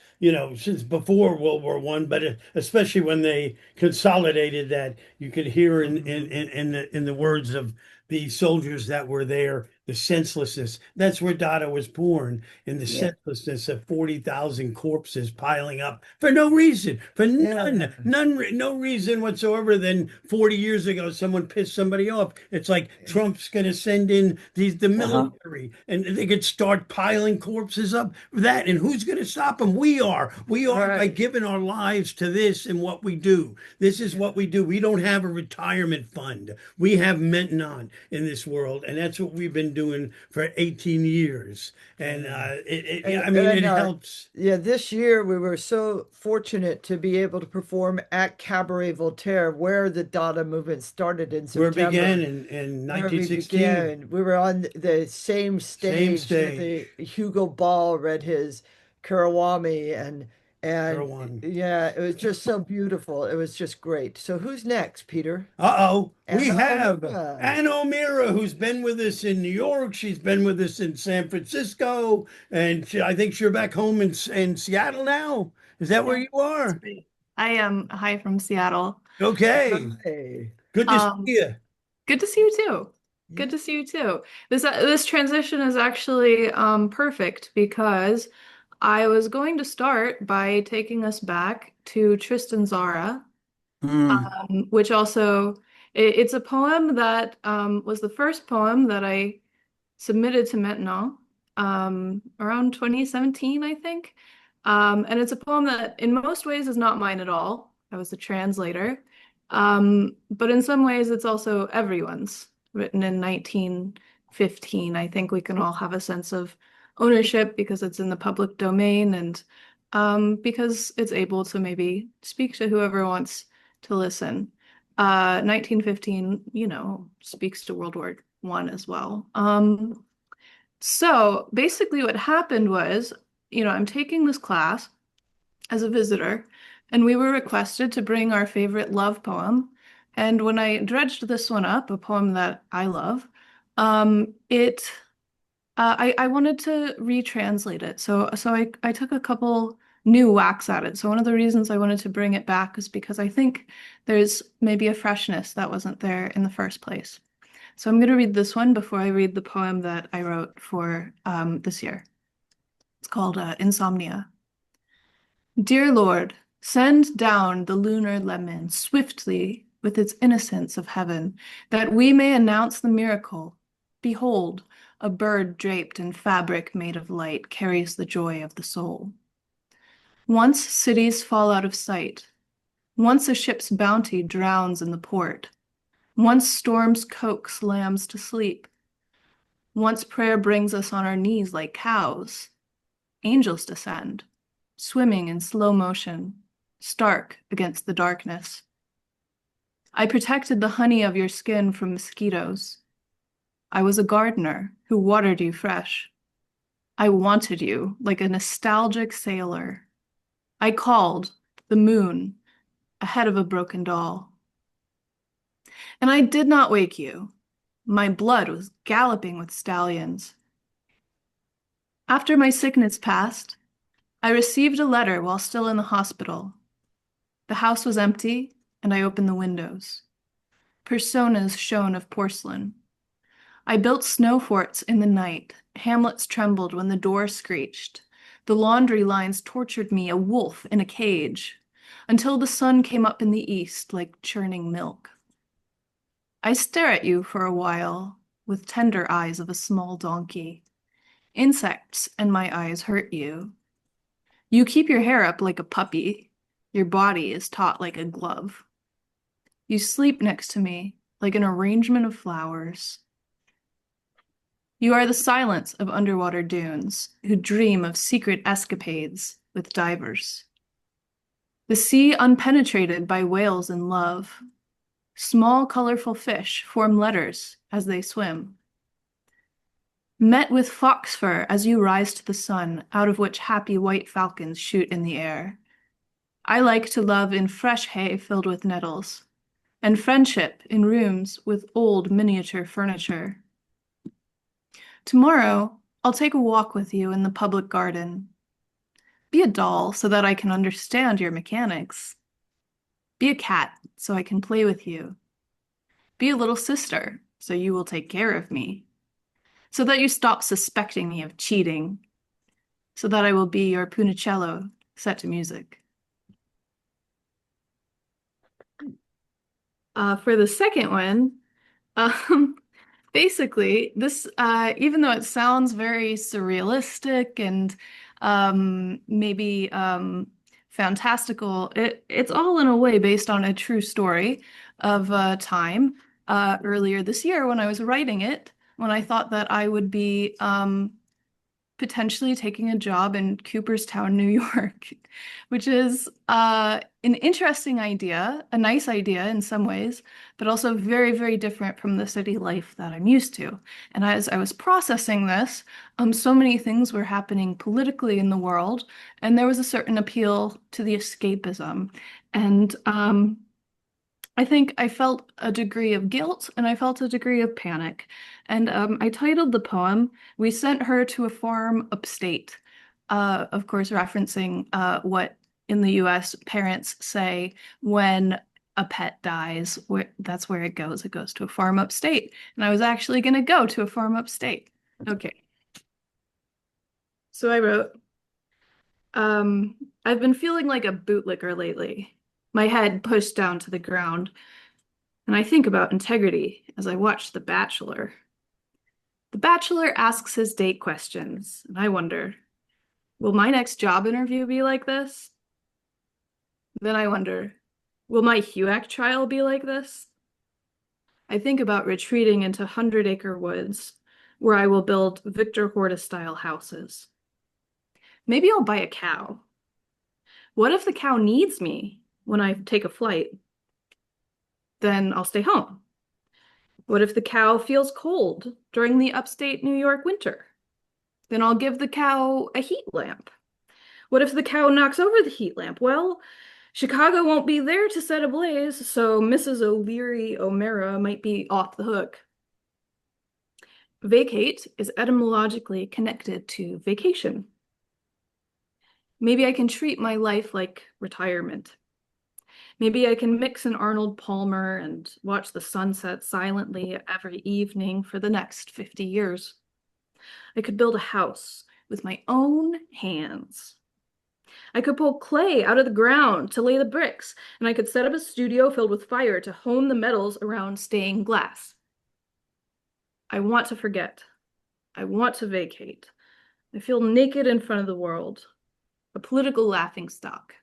B: since before World War One, but especially when they consolidated that. You could hear in the words of the soldiers that were there, the senselessness. That's where Dada was born, in the
G: Yeah.
B: senselessness of 40,000 corpses piling up for no reason, for no reason whatsoever. Than 40 years ago, someone pissed somebody off. It's like Trump's going to send in the military, and they could start piling corpses up. That, and who's going to stop them? We are. We are, by
A: Right.
B: giving our lives to this and what we do. This is what we do. We don't have a retirement fund. We have maintenance in this world, and that's what we've been doing for 18 years. And it helps.
A: Yeah, this year we were so fortunate to be able to perform at Cabaret Voltaire, where the Dada movement started in
B: Where it
A: September.
B: began in
A: Where we
B: 1916.
A: began. We were on the same stage that
B: stage.
A: the Hugo Ball read his Karawami, and
B: Erewhon.
A: yeah, it was just so beautiful. It was just great. So who's next, Peter?
B: We
A: Anna
B: have
A: Omura.
B: Anna O'Meara, who's been with us in New York. She's been with us in San Francisco, and I think you're back home in Seattle now. Is that where you are?
H: I am. Hi from Seattle.
B: Okay.
A: Hey.
B: Good to see you.
H: Good to see you too. Good to see you too. This transition is actually perfect because I was going to start by taking us back to Tristan Zara, which also it's a poem that was the first poem that I submitted to Maintenant around 2017, I think. And it's a poem that in most ways is not mine at all. I was the translator. But in some ways it's also everyone's, written in 1915. I think we can all have a sense of ownership because it's in the public domain and because it's able to maybe speak to whoever wants to listen. 1915, speaks to World War I as well. So basically what happened was, I'm taking this class as a visitor, and we were requested to bring our favorite love poem. And when I dredged this one up, a poem that I love, I wanted to retranslate it. So I took a couple new whacks at it. So one of the reasons I wanted to bring it back is because I think there's maybe a freshness that wasn't there in the first place. So I'm going to read this one before I read the poem that I wrote for this year. It's called Insomnia. Dear Lord, send down the lunar lemon swiftly with its innocence of heaven, that we may announce the miracle. Behold, a bird draped in fabric made of light carries the joy of the soul. Once cities fall out of sight. Once a ship's bounty drowns in the port. Once storms coax lambs to sleep. Once prayer brings us on our knees like cows. Angels descend, swimming in slow motion, stark against the darkness. I protected the honey of your skin from mosquitoes. I was a gardener who watered you fresh. I wanted you like a nostalgic sailor. I called the moon ahead of a broken doll. And I did not wake you. My blood was galloping with stallions. After my sickness passed, I received a letter while still in the hospital. The house was empty, and I opened the windows. Personas shone of porcelain. I built snow forts in the night. Hamlets trembled when the door screeched. The laundry lines tortured me, a wolf in a cage, until the sun came up in the east like churning milk. I stare at you for a while with tender eyes of a small donkey. Insects and my eyes hurt you. You keep your hair up like a puppy. Your body is taut like a glove. You sleep next to me like an arrangement of flowers. You are the silence of underwater dunes who dream of secret escapades with divers. The sea unpenetrated by whales in love. Small colorful fish form letters as they swim. Met with fox fur as you rise to the sun, out of which happy white falcons shoot in the air. I like to love in fresh hay filled with nettles, and friendship in rooms with old miniature furniture. Tomorrow, I'll take a walk with you in the public garden. Be a doll so that I can understand your mechanics. Be a cat so I can play with you. Be a little sister so you will take care of me. So that you stop suspecting me of cheating. So that I will be your punicello set to music. For the second one, basically, this, even though it sounds very surrealistic and maybe fantastical, it's all in a way based on a true story of a time earlier this year when I was writing it, when I thought that I would be potentially taking a job in Cooperstown, New York, which is an interesting idea, a nice idea in some ways, but also very, very different from the city life that I'm used to. And as I was processing this, so many things were happening politically in the world, and there was a certain appeal to the escapism. And I think I felt a degree of guilt and I felt a degree of panic. And I titled the poem, We Sent Her to a Farm Upstate, of course, referencing what in the US parents say when a pet dies. That's where it goes. It goes to a farm upstate. And I was actually going to go to a farm upstate. Okay. So I wrote, I've been feeling like a bootlicker lately. My head pushed down to the ground, and I think about integrity as I watch The Bachelor. The Bachelor asks his date questions, and I wonder, will my next job interview be like this? Then I wonder, will my HUAC trial be like this? I think about retreating into 100-acre woods, where I will build Victor Horta-style houses. Maybe I'll buy a cow. What if the cow needs me when I take a flight? Then I'll stay home. What if the cow feels cold during the upstate New York winter? Then I'll give the cow a heat lamp. What if the cow knocks over the heat lamp? Well, Chicago won't be there to set ablaze, so Mrs. O'Leary O'Mara might be off the hook. Vacate is etymologically connected to vacation. Maybe I can treat my life like retirement. Maybe I can mix an Arnold Palmer and watch the sunset silently every evening for the next 50 years. I could build a house with my own hands. I could pull clay out of the ground to lay the bricks, and I could set up a studio filled with fire to hone the metals around stained glass. I want to forget. I want to vacate. I feel naked in front of the world, a political laughingstock.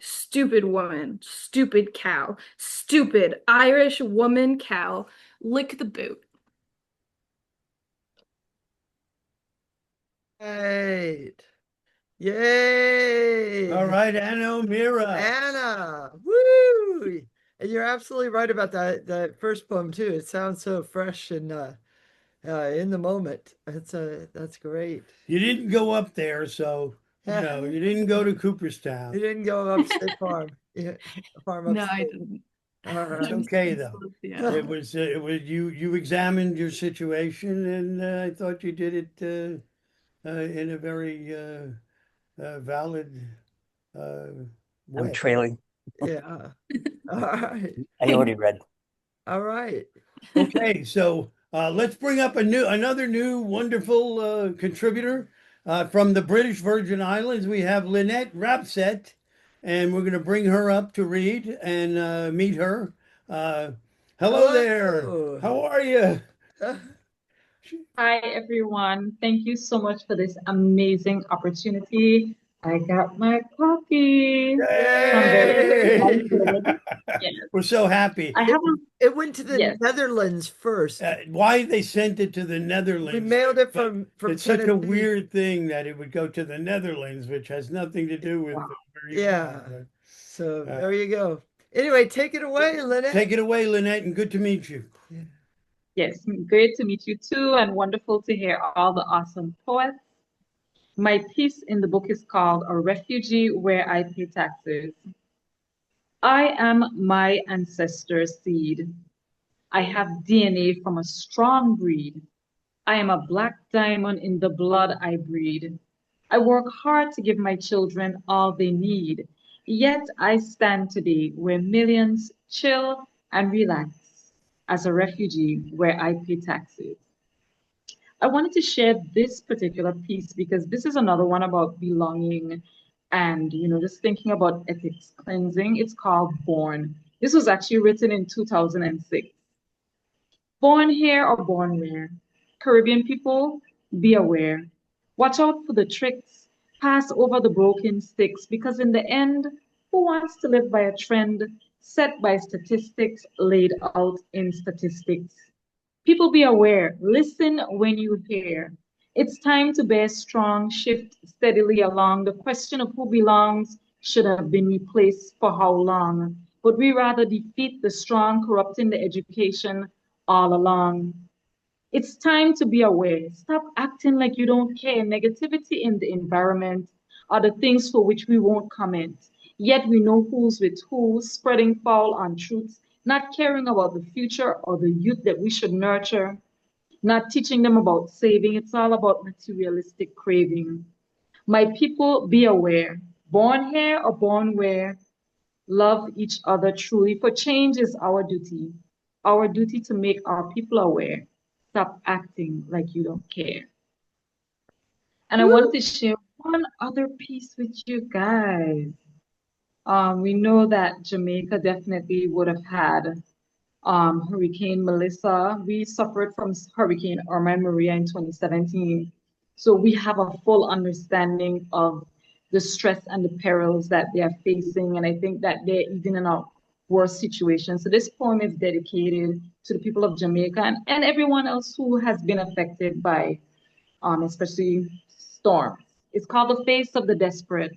H: Stupid woman, stupid cow, stupid Irish woman cow, lick the boot.
A: Right. Yay.
B: All right, Anna O'Meara.
A: Anna. Woo. And you're absolutely right about that first poem too. It sounds so fresh and in the moment. That's great.
B: You didn't go up there, so you didn't go to Cooperstown.
A: You didn't go upstate farm. Yeah, farm upstate.
H: No, I didn't.
B: It's okay though.
H: Yeah.
B: It was you examined your situation, and I thought you did it in a very valid
G: I'm
B: way.
G: trailing.
A: Yeah. All right.
G: I already read.
A: All right.
B: Okay, so let's bring up another new wonderful contributor from the British Virgin Islands. We have Linette Rabsatt, and we're going to bring her up to read and meet her. Hello there.
A: Hello.
B: How are you?
I: Hi, everyone. Thank you so much for this amazing opportunity. I got my coffee. I'm very
B: Yay!
I: excited. Yes.
B: We're so happy.
I: I have
A: It went to the
I: yes.
A: Netherlands first.
B: Why they sent it to the Netherlands?
A: We mailed it
B: but
A: from
B: it's such a
A: Tennessee.
B: weird thing that it would go to the Netherlands, which has nothing to do with where you
A: Yeah.
B: are.
A: So there you go. Anyway, take it away, Linette.
B: Take it away, Linette, and good to meet you.
I: Yes, great to meet you too, and wonderful to hear all the awesome poets. My piece in the book is called A Refugee Where I Pay Taxes. I am my ancestors' seed. I have DNA from a strong breed. I am a black diamond in the blood I breed. I work hard to give my children all they need. Yet I stand today where millions chill and relax as a refugee where I pay taxes. I wanted to share this particular piece because this is another one about belonging and, just thinking about ethics cleansing. It's called Born. This was actually written in 2006. Born here or born where? Caribbean people, be aware. Watch out for the tricks. Pass over the broken sticks because in the end, who wants to live by a trend set by statistics laid out in statistics? People be aware. Listen when you hear. It's time to bear strong, shift steadily along. The question of who belongs should have been replaced for how long. But we rather defeat the strong, corrupting the education all along. It's time to be aware. Stop acting like you don't care. Negativity in the environment are the things for which we won't comment. Yet we know who's with who, spreading foul untruths, not caring about the future or the youth that we should nurture, not teaching them about saving. It's all about materialistic craving. My people, be aware. Born here or born where, love each other truly, for change is our duty. Our duty to make our people aware. Stop acting like you don't care. And I wanted to share one other piece with you guys. We know that Jamaica definitely would have had Hurricane Melissa. We suffered from Hurricane Irma and Maria in 2017. So we have a full understanding of the stress and the perils that they are facing. And I think that they're even in a worse situation. So this poem is dedicated to the people of Jamaica and everyone else who has been affected by especially storms. It's called The Face of the Desperate.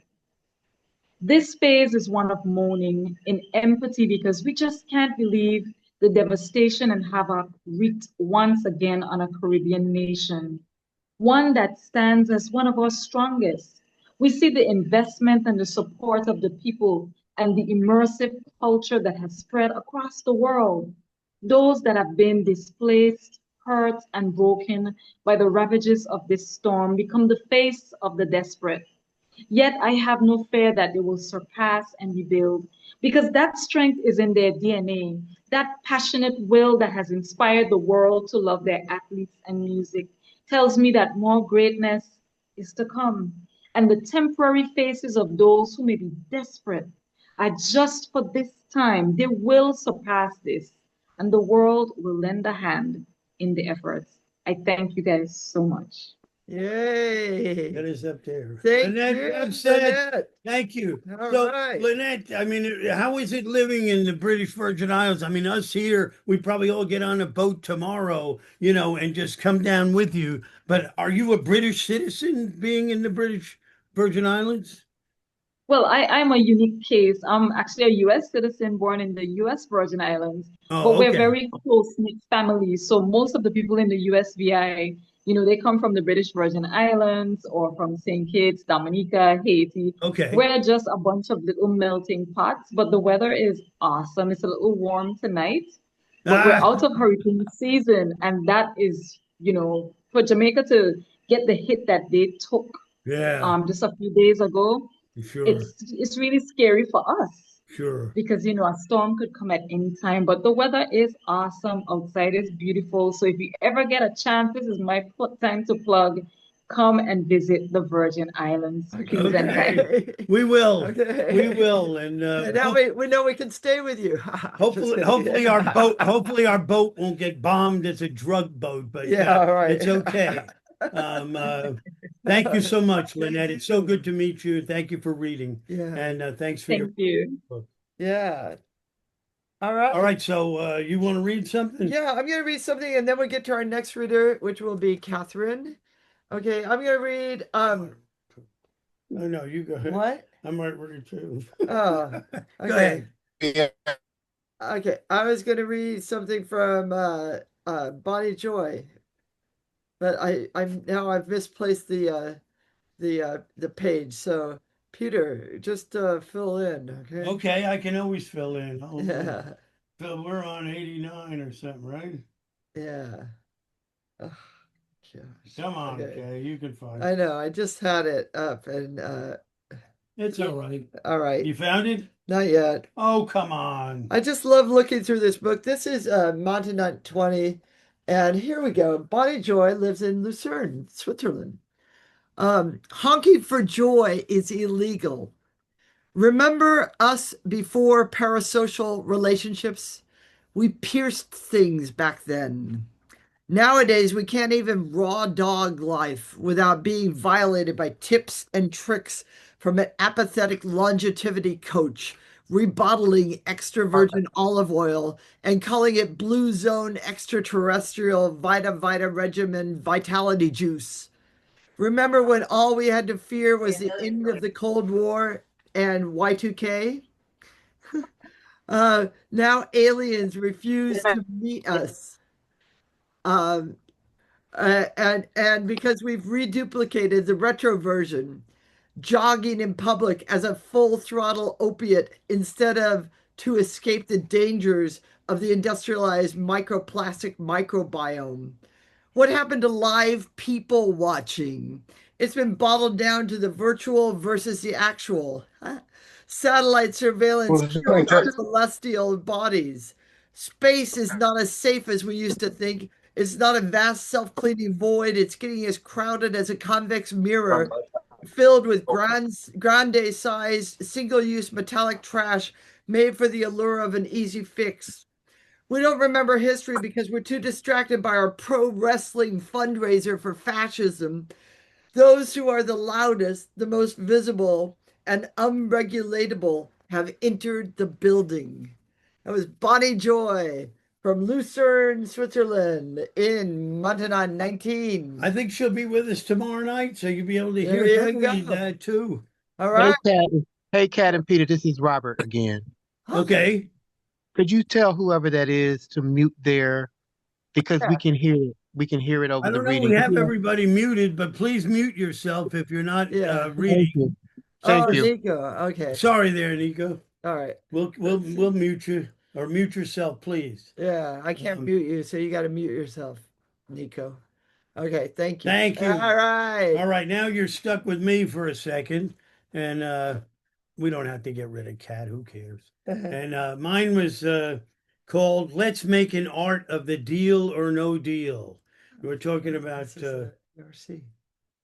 I: This phase is one of mourning in empathy because we just can't believe the devastation and havoc wreaked once again on a Caribbean nation, one that stands as one of our strongest. We see the investment and the support of the people and the immersive culture that has spread across the world. Those that have been displaced, hurt, and broken by the ravages of this storm become the face of the desperate. Yet I have no fear that they will surpass and rebuild because that strength is in their DNA, that passionate will that has inspired the world to love their athletes and music tells me that more greatness is to come. And the temporary faces of those who may be desperate are just for this time. They will surpass this, and the world will lend a hand in the efforts. I thank you guys so much.
A: Yay.
B: That is up there.
A: Thank
B: Linette
A: you,
B: Rabsatt,
A: Linette.
B: thank you.
A: All
B: So,
A: right.
B: Linette, I mean, how is it living in the British Virgin Islands? I mean, us here, we probably all get on a boat tomorrow, and just come down with you. But are you a British citizen being in the British Virgin Islands?
I: Well, I'm a unique case. I'm actually a US citizen born in the US Virgin Islands, but
B: Oh,
I: we're
B: okay.
I: very close-knit families. So most of the people in the USVI they come from the British Virgin Islands or from St. Kitts, Dominica, Haiti.
B: Okay.
I: We're just a bunch of little melting pots, but the weather is awesome. It's a little warm tonight, but we're out of hurricane season, and that is, for Jamaica to get the hit that they took just a few days ago,
B: Sure.
I: it's really scary for us.
B: Sure.
I: Because a storm could come at any time, but the weather is awesome. Outside is beautiful. So if you ever get a chance, this is my time to plug. Come and visit the Virgin Islands, please and thank you.
B: We will.
A: Okay.
B: We will. And
A: now we know we can stay with you.
B: hopefully our boat won't get bombed as a drug boat, but
A: right.
B: It's okay. Thank you so much, Linette. It's so good to meet you. Thank you for reading.
A: Yeah.
B: And thanks for
I: Thank you.
B: book.
A: Yeah. All right.
B: All right. So you want to read something?
A: Yeah, I'm going to read something, and then we'll get to our next reader, which will be Katherine. Okay, I'm going to read.
B: No, you go ahead.
A: What?
B: I'm right ready too.
A: Oh, okay.
B: Go ahead.
F: Yeah.
A: Okay, I was going to read something from Bonnie Joy, but I've misplaced the page. So Peter, just fill in, okay?
B: Okay, I can always fill in.
A: Yeah.
B: Phil, we're on 89 or something, right?
A: Yeah. Oh, gosh.
B: Come on,
A: Okay.
B: Kay, you can find it.
A: I know. I just had it up, and
B: It's all right.
A: all right.
B: You found it?
A: Not yet.
B: Oh, come on.
A: I just love looking through this book. This is MAINTENANT 20, and here we go. Bonnie Joy lives in Lucerne, Switzerland. Honking for joy is illegal. Remember us before parasocial relationships? We pierced things back then. Nowadays, we can't even raw dog life without being violated by tips and tricks from an apathetic longevity coach, rebottling extra virgin olive oil and calling it Blue Zone Extraterrestrial Vita Regimen Vitality Juice. Remember when all we had to fear was the end of the Cold War and Y2K? Now aliens refuse to meet us. And because we've reduplicated the retro version, jogging in public as a full throttle opiate instead of to escape the dangers of the industrialized microplastic microbiome. What happened to live people watching? It's been bottled down to the virtual versus the actual. Satellite surveillance kills celestial bodies. Space is not as safe as we used to think. It's not a vast self-cleaning void. It's getting as crowded as a convex mirror, filled with grande-sized, single-use metallic trash made for the allure of an easy fix. We don't remember history because we're too distracted by our pro wrestling fundraiser for fascism. Those who are the loudest, the most visible, and unregulatable have entered the building. That was Bonnie Joy from Lucerne, Switzerland in MAINTENANT 19.
B: I think she'll be with us tomorrow night, so you'll be able to hear her read that too.
A: All right.
F: Hey, Kat and Peter, this is Robert again.
B: Okay.
F: Could you tell whoever that is to mute there? Because we can hear it. We can hear it over the reading.
B: We have everybody muted, but please mute yourself if you're not reading.
F: Thank you.
A: Nico. Okay.
B: Sorry there, Nico.
A: All right.
B: We'll mute you, or mute yourself, please.
A: Yeah, I can't mute you, so you got to mute yourself, Nico. Okay, thank you.
B: Thank you.
A: All right.
B: All right, now you're stuck with me for a second, and we don't have to get rid of Kat. Who cares? And mine was called "Let's Make an Art of the Deal or No Deal." We're talking about.
A: RC.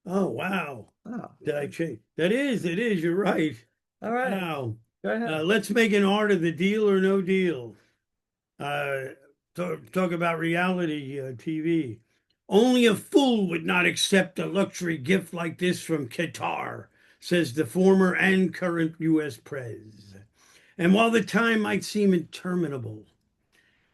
B: Oh wow!
A: Wow.
B: Did I change? It is. You're right.
A: All right.
B: Wow.
A: Go ahead.
B: Let's make an art of the deal or no deal. Talk about reality TV. Only a fool would not accept a luxury gift like this from Qatar, says the former and current U.S. Pres. And while the time might seem interminable,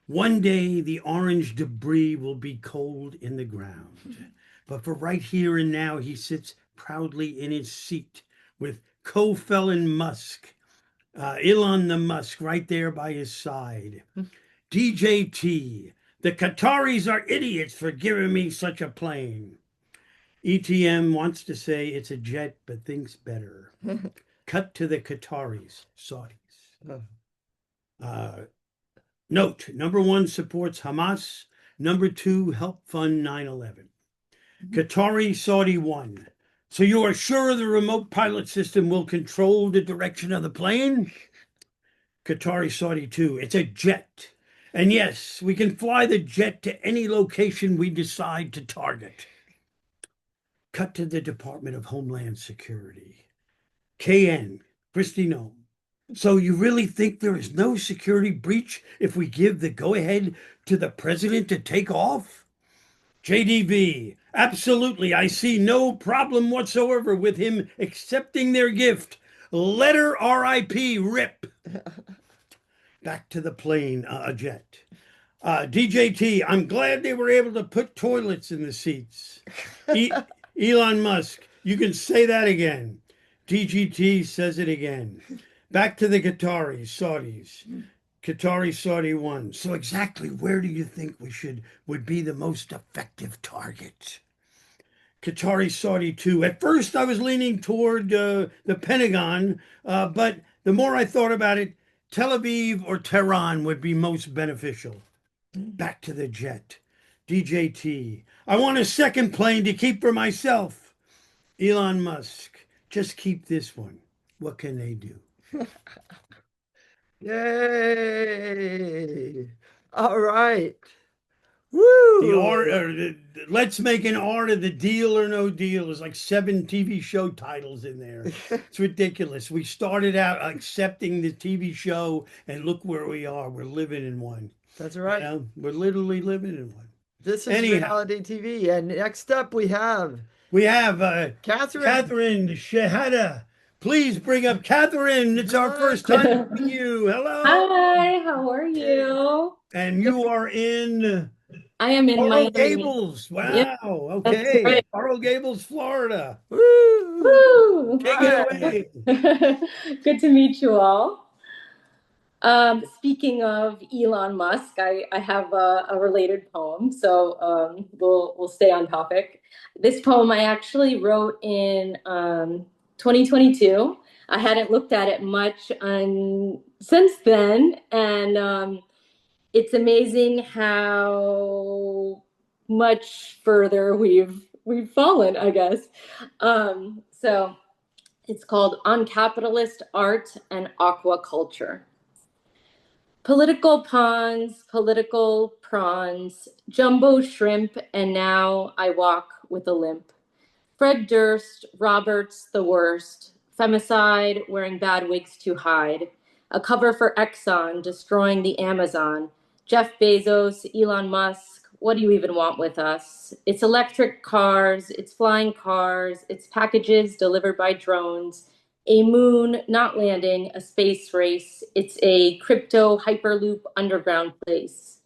B: one day the orange debris will be cold in the ground. But for right here and now, he sits proudly in his seat with co-felon Musk, Elon the Musk, right there by his side. DJT, The Qataris are idiots for giving me such a plane. ETM wants to say it's a jet, but thinks better. Cut to the Qataris, Saudis. Note, number 1 supports Hamas. Number 2, help fund 9/11. Qatari, Saudi 1. So you are sure the remote pilot system will control the direction of the plane? Qatari, Saudi 2. It's a jet. And yes, we can fly the jet to any location we decide to target. Cut to the Department of Homeland Security. KN, Christy Nome. So you really think there is no security breach if we give the go-ahead to the president to take off? JDV, absolutely. I see no problem whatsoever with him accepting their gift. Letter RIP, RIP. Back to the plane, a jet. DJT, I'm glad they were able to put toilets in the seats. Elon Musk, you can say that again. DGT says it again. Back to the Qataris, Saudis. Qatari, Saudi 1. So exactly where do you think would be the most effective target? Qatari, Saudi 2. At first I was leaning toward the Pentagon, but the more I thought about it, Tel Aviv or Tehran would be most beneficial. Back to the jet. DJT. I want a second plane to keep for myself. Elon Musk. Just keep this one. What can they do?
A: Yay! All right. Woo!
B: Let's make an art of the Deal or No Deal. There's like 7 TV show titles in there. It's ridiculous. We started out accepting the TV show, and look where we are. We're living in one.
A: That's right.
B: You know, we're literally living in one.
A: This is reality TV. And next up we have
B: Katherine. Katherine Shehadeh. Please bring up Katherine. It's our first time meeting you. Hello.
J: Hi, how are you?
B: And you are in...
J: I am in
B: Coral Gables. Wow.
J: Yep.
B: Okay. Right. Coral Gables, Florida.
J: Woo! Woo!
B: Take it away.
J: Good to meet you all. Speaking of Elon Musk, I have a related poem, so we'll stay on topic. This poem I actually wrote in 2022. I hadn't looked at it much since then, and it's amazing how much further we've fallen, I guess. So it's called On Capitalist Art and Aquaculture. Political pawns, political prawns, jumbo shrimp, and now I walk with a limp. Fred Durst, Roberts the worst, femicide, wearing bad wigs to hide, a cover for Exxon, destroying the Amazon, Jeff Bezos, Elon Musk, what do you even want with us? It's electric cars, it's flying cars, it's packages delivered by drones, a moon not landing, a space race, it's a crypto hyperloop underground place.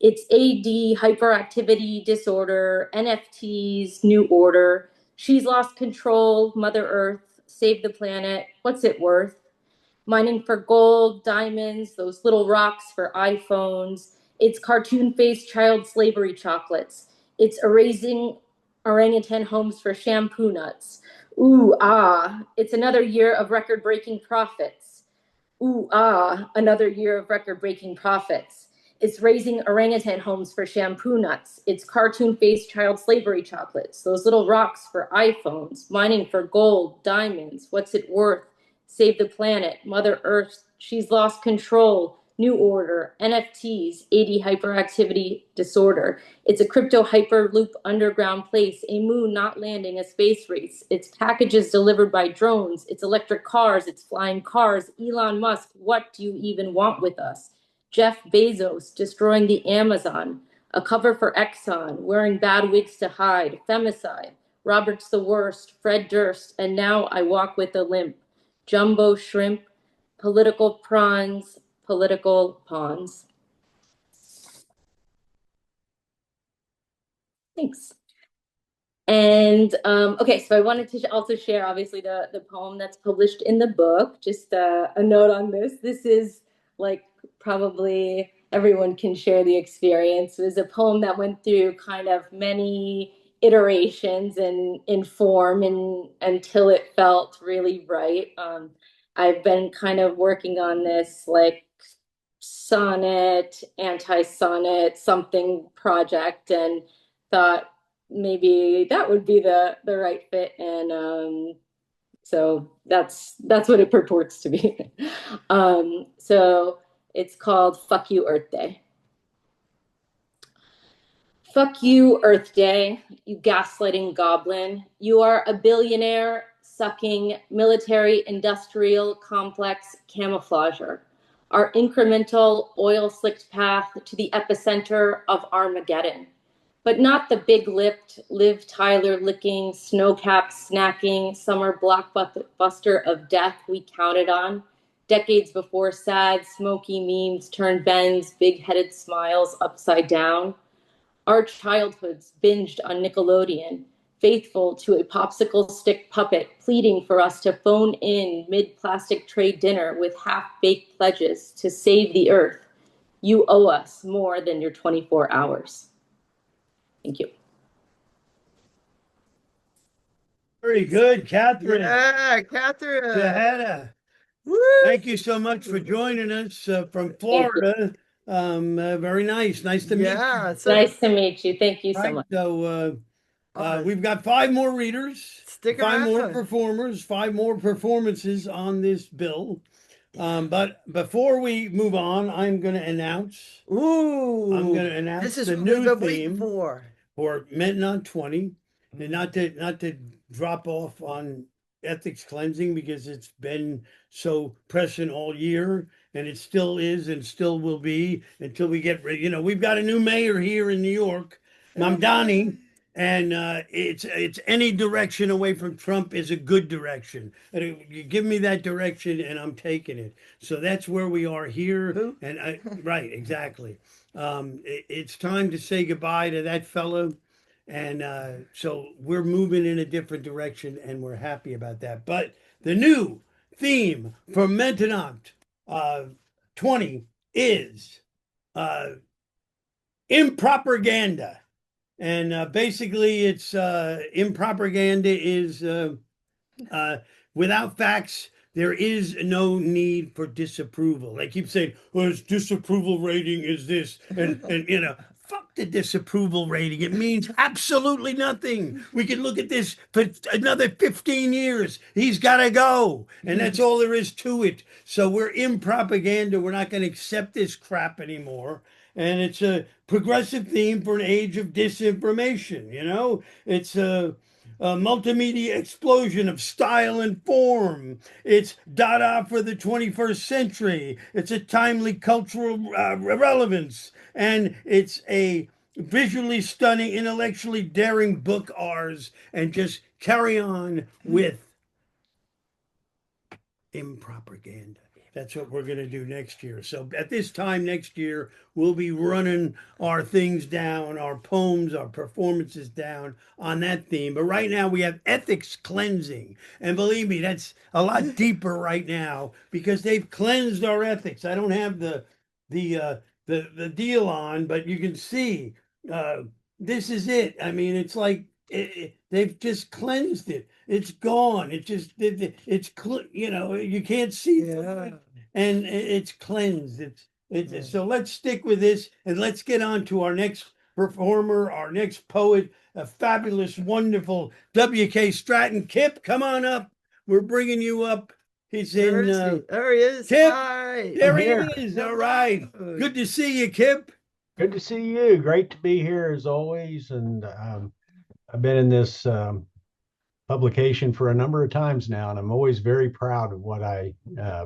J: It's AD, hyperactivity disorder, NFTs, new order. She's lost control, Mother Earth, save the planet, what's it worth? Mining for gold, diamonds, those little rocks for iPhones. It's cartoon-faced child slavery chocolates. It's erasing orangutan homes for shampoo nuts. Ooh, ah, it's another year of record-breaking profits. Ooh, ah, another year of record-breaking profits. It's raising orangutan homes for shampoo nuts. It's cartoon-faced child slavery chocolates, those little rocks for iPhones, mining for gold, diamonds, what's it worth? Save the planet, Mother Earth, she's lost control, new order, NFTs, AD hyperactivity disorder. It's a crypto hyperloop underground place, a moon not landing, a space race. It's packages delivered by drones. It's electric cars, it's flying cars. Elon Musk, what do you even want with us? Jeff Bezos, destroying the Amazon. A cover for Exxon, wearing bad wigs to hide. Femicide, Roberts the worst, Fred Durst, and now I walk with a limp. Jumbo shrimp, political prawns, political pawns. Thanks. And okay, so I wanted to also share, obviously, the poem that's published in the book. Just a note on this. This is like probably everyone can share the experience. It was a poem that went through kind of many iterations and in form and until it felt really right. I've been kind of working on this like sonnet, anti-sonnet, something project, and thought maybe that would be the right fit. And so that's what it purports to be. So it's called Fuck You Earth Day. Fuck you, Earth Day, you gaslighting goblin. You are a billionaire sucking military industrial complex camouflager. Our incremental oil slicked path to the epicenter of Armageddon. But not the big lipped, Liv Tyler licking, snow capped snacking, summer blockbuster of death we counted on. Decades before sad, smoky memes turned Ben's big headed smiles upside down. Our childhoods binged on Nickelodeon, faithful to a popsicle stick puppet pleading for us to phone in mid-plastic tray dinner with half-baked pledges to save the earth. You owe us more than your 24 hours. Thank you.
B: Very good, Katherine.
A: Yeah, Katherine.
B: Shehadeh. Thank you so much for joining us from Florida. Very nice. Nice to meet you.
J: Nice to meet you. Thank you so much.
B: So we've got 5 more readers,
A: Stick
B: 5 more
A: around.
B: performers, 5 more performances on this bill. But before we move on, I'm going to announce. I'm going to announce
A: this is
B: the
A: what
B: new
A: we've been
B: theme
A: waiting for
B: MAINTENANT 20, and not to drop off on ethics cleansing because it's been so present all year, and it still is and still will be until we get, we've got a new mayor here in New York, Mamdani, and it's any direction away from Trump is a good direction. And you give me that direction and I'm taking it. So that's where we are here. And right, exactly. It's time to say goodbye to that fellow. And so we're moving in a different direction and we're happy about that. But the new theme for MAINTENANT 20 is impropaganda. And basically it's impropaganda is without facts, there is no need for disapproval. They keep saying, well, his disapproval rating is this. And fuck the disapproval rating. It means absolutely nothing. We can look at this for another 15 years. He's got to go. And that's all there is to it. So we're in propaganda. We're not going to accept this crap anymore. And it's a progressive theme for an age of disinformation. It's a multimedia explosion of style and form. It's Dada for the 21st century. It's a timely cultural relevance. And it's a visually stunning, intellectually daring book ours. And just carry on with impropaganda. That's what we're going to do next year. So at this time next year, we'll be running our things down, our poems, our performances down on that theme. But right now we have ethics cleansing. And believe me, that's a lot deeper right now because they've cleansed our ethics. I don't have the deal on, but you can see this is it. I mean, it's like they've just cleansed it. It's gone. It just you can't see it, and it's cleansed. So let's stick with this and let's get on to our next performer, our next poet, a fabulous, wonderful W.K. Stratton. Kip, come on up. We're bringing you up. He's
A: There
B: in.
A: is he? There he is.
B: Kip,
A: Hi.
B: there he
K: here.
B: is. All right. Good to see you, Kip.
K: Good to see you. Great to be here as always. And I've been in this publication for a number of times now, and I'm always very proud of what I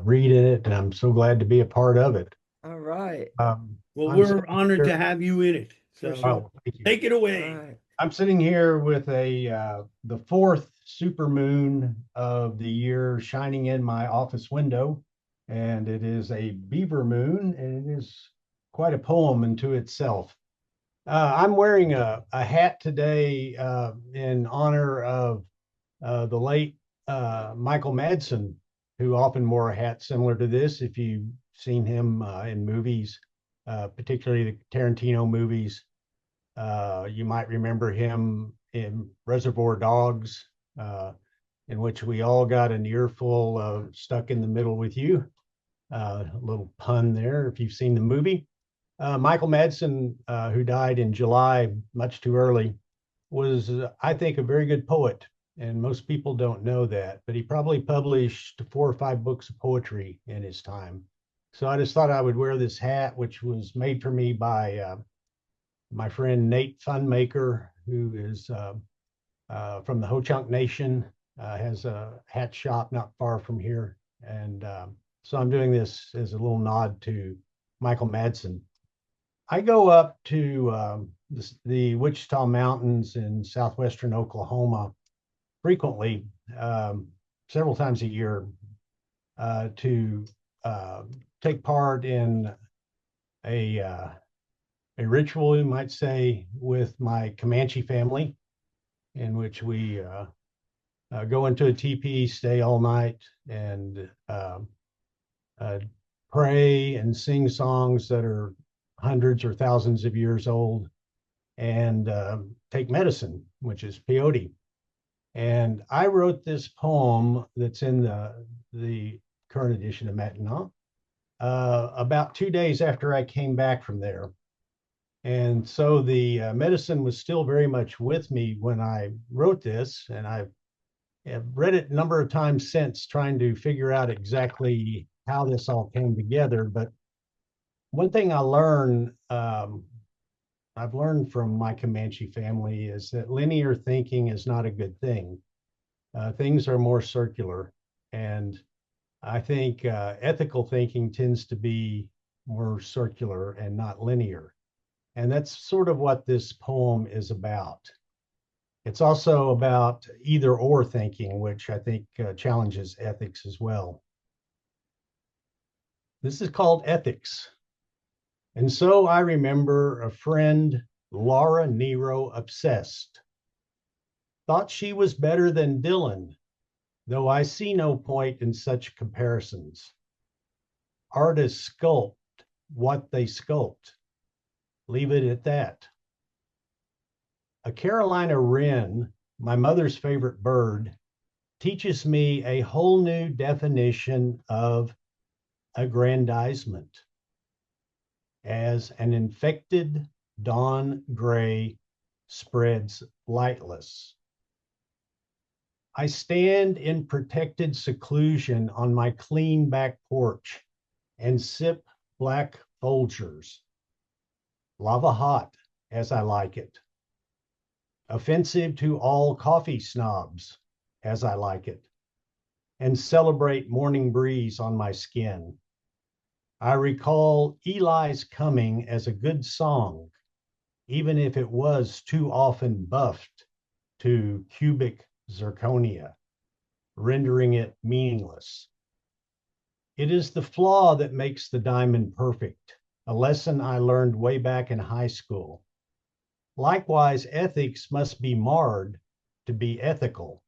K: read in it, and I'm so glad to be a part of it.
A: All right.
B: Well, we're honored to have you in it. So take it away.
A: Right.
K: I'm sitting here with the 4th supermoon of the year shining in my office window, and it is a beaver moon, and it is quite a poem into itself. I'm wearing a hat today in honor of the late Michael Madsen, who often wore a hat similar to this, if you've seen him in movies. particularly the Tarantino movies. You might remember him in Reservoir Dogs, in which we all got an earful of Stuck in the Middle with You. A little pun there if you've seen the movie. Michael Madsen, who died in July, much too early, was, I think, a very good poet. And most people don't know that, but he probably published 4 or 5 books of poetry in his time. So I just thought I would wear this hat, which was made for me by my friend Nate Funmaker, who is from the Ho-Chunk Nation, has a hat shop not far from here. And so I'm doing this as a little nod to Michael Madsen. I go up to the Wichita Mountains in southwestern Oklahoma frequently, several times a year, to take part in a ritual, you might say, with my Comanche family, in which we go into a teepee, stay all night, and pray and sing songs that are hundreds or thousands of years old, and take medicine, which is peyote. And I wrote this poem that's in the current edition of MAINTENANT about 2 days after I came back from there. And so the medicine was still very much with me when I wrote this, and I've read it a number of times since, trying to figure out exactly how this all came together. But one thing I've learned from my Comanche family is that linear thinking is not a good thing. Things are more circular. And I think ethical thinking tends to be more circular and not linear. And that's sort of what this poem is about. It's also about either or thinking, which I think challenges ethics as well. This is called Ethics. And so I remember a friend, Laura Nero, obsessed. Thought she was better than Dylan, though I see no point in such comparisons. Artists sculpt what they sculpt. Leave it at that. A Carolina wren, my mother's favorite bird, teaches me a whole new definition of aggrandizement as an infected dawn gray spreads lightless. I stand in protected seclusion on my clean back porch and sip black Folgers, lava hot as I like it, offensive to all coffee snobs as I like it, and celebrate morning breeze on my skin. I recall Eli's Coming as a good song, even if it was too often buffed to cubic zirconia, rendering it meaningless. It is the flaw that makes the diamond perfect, a lesson I learned way back in high school. Likewise, ethics must be marred to be ethical.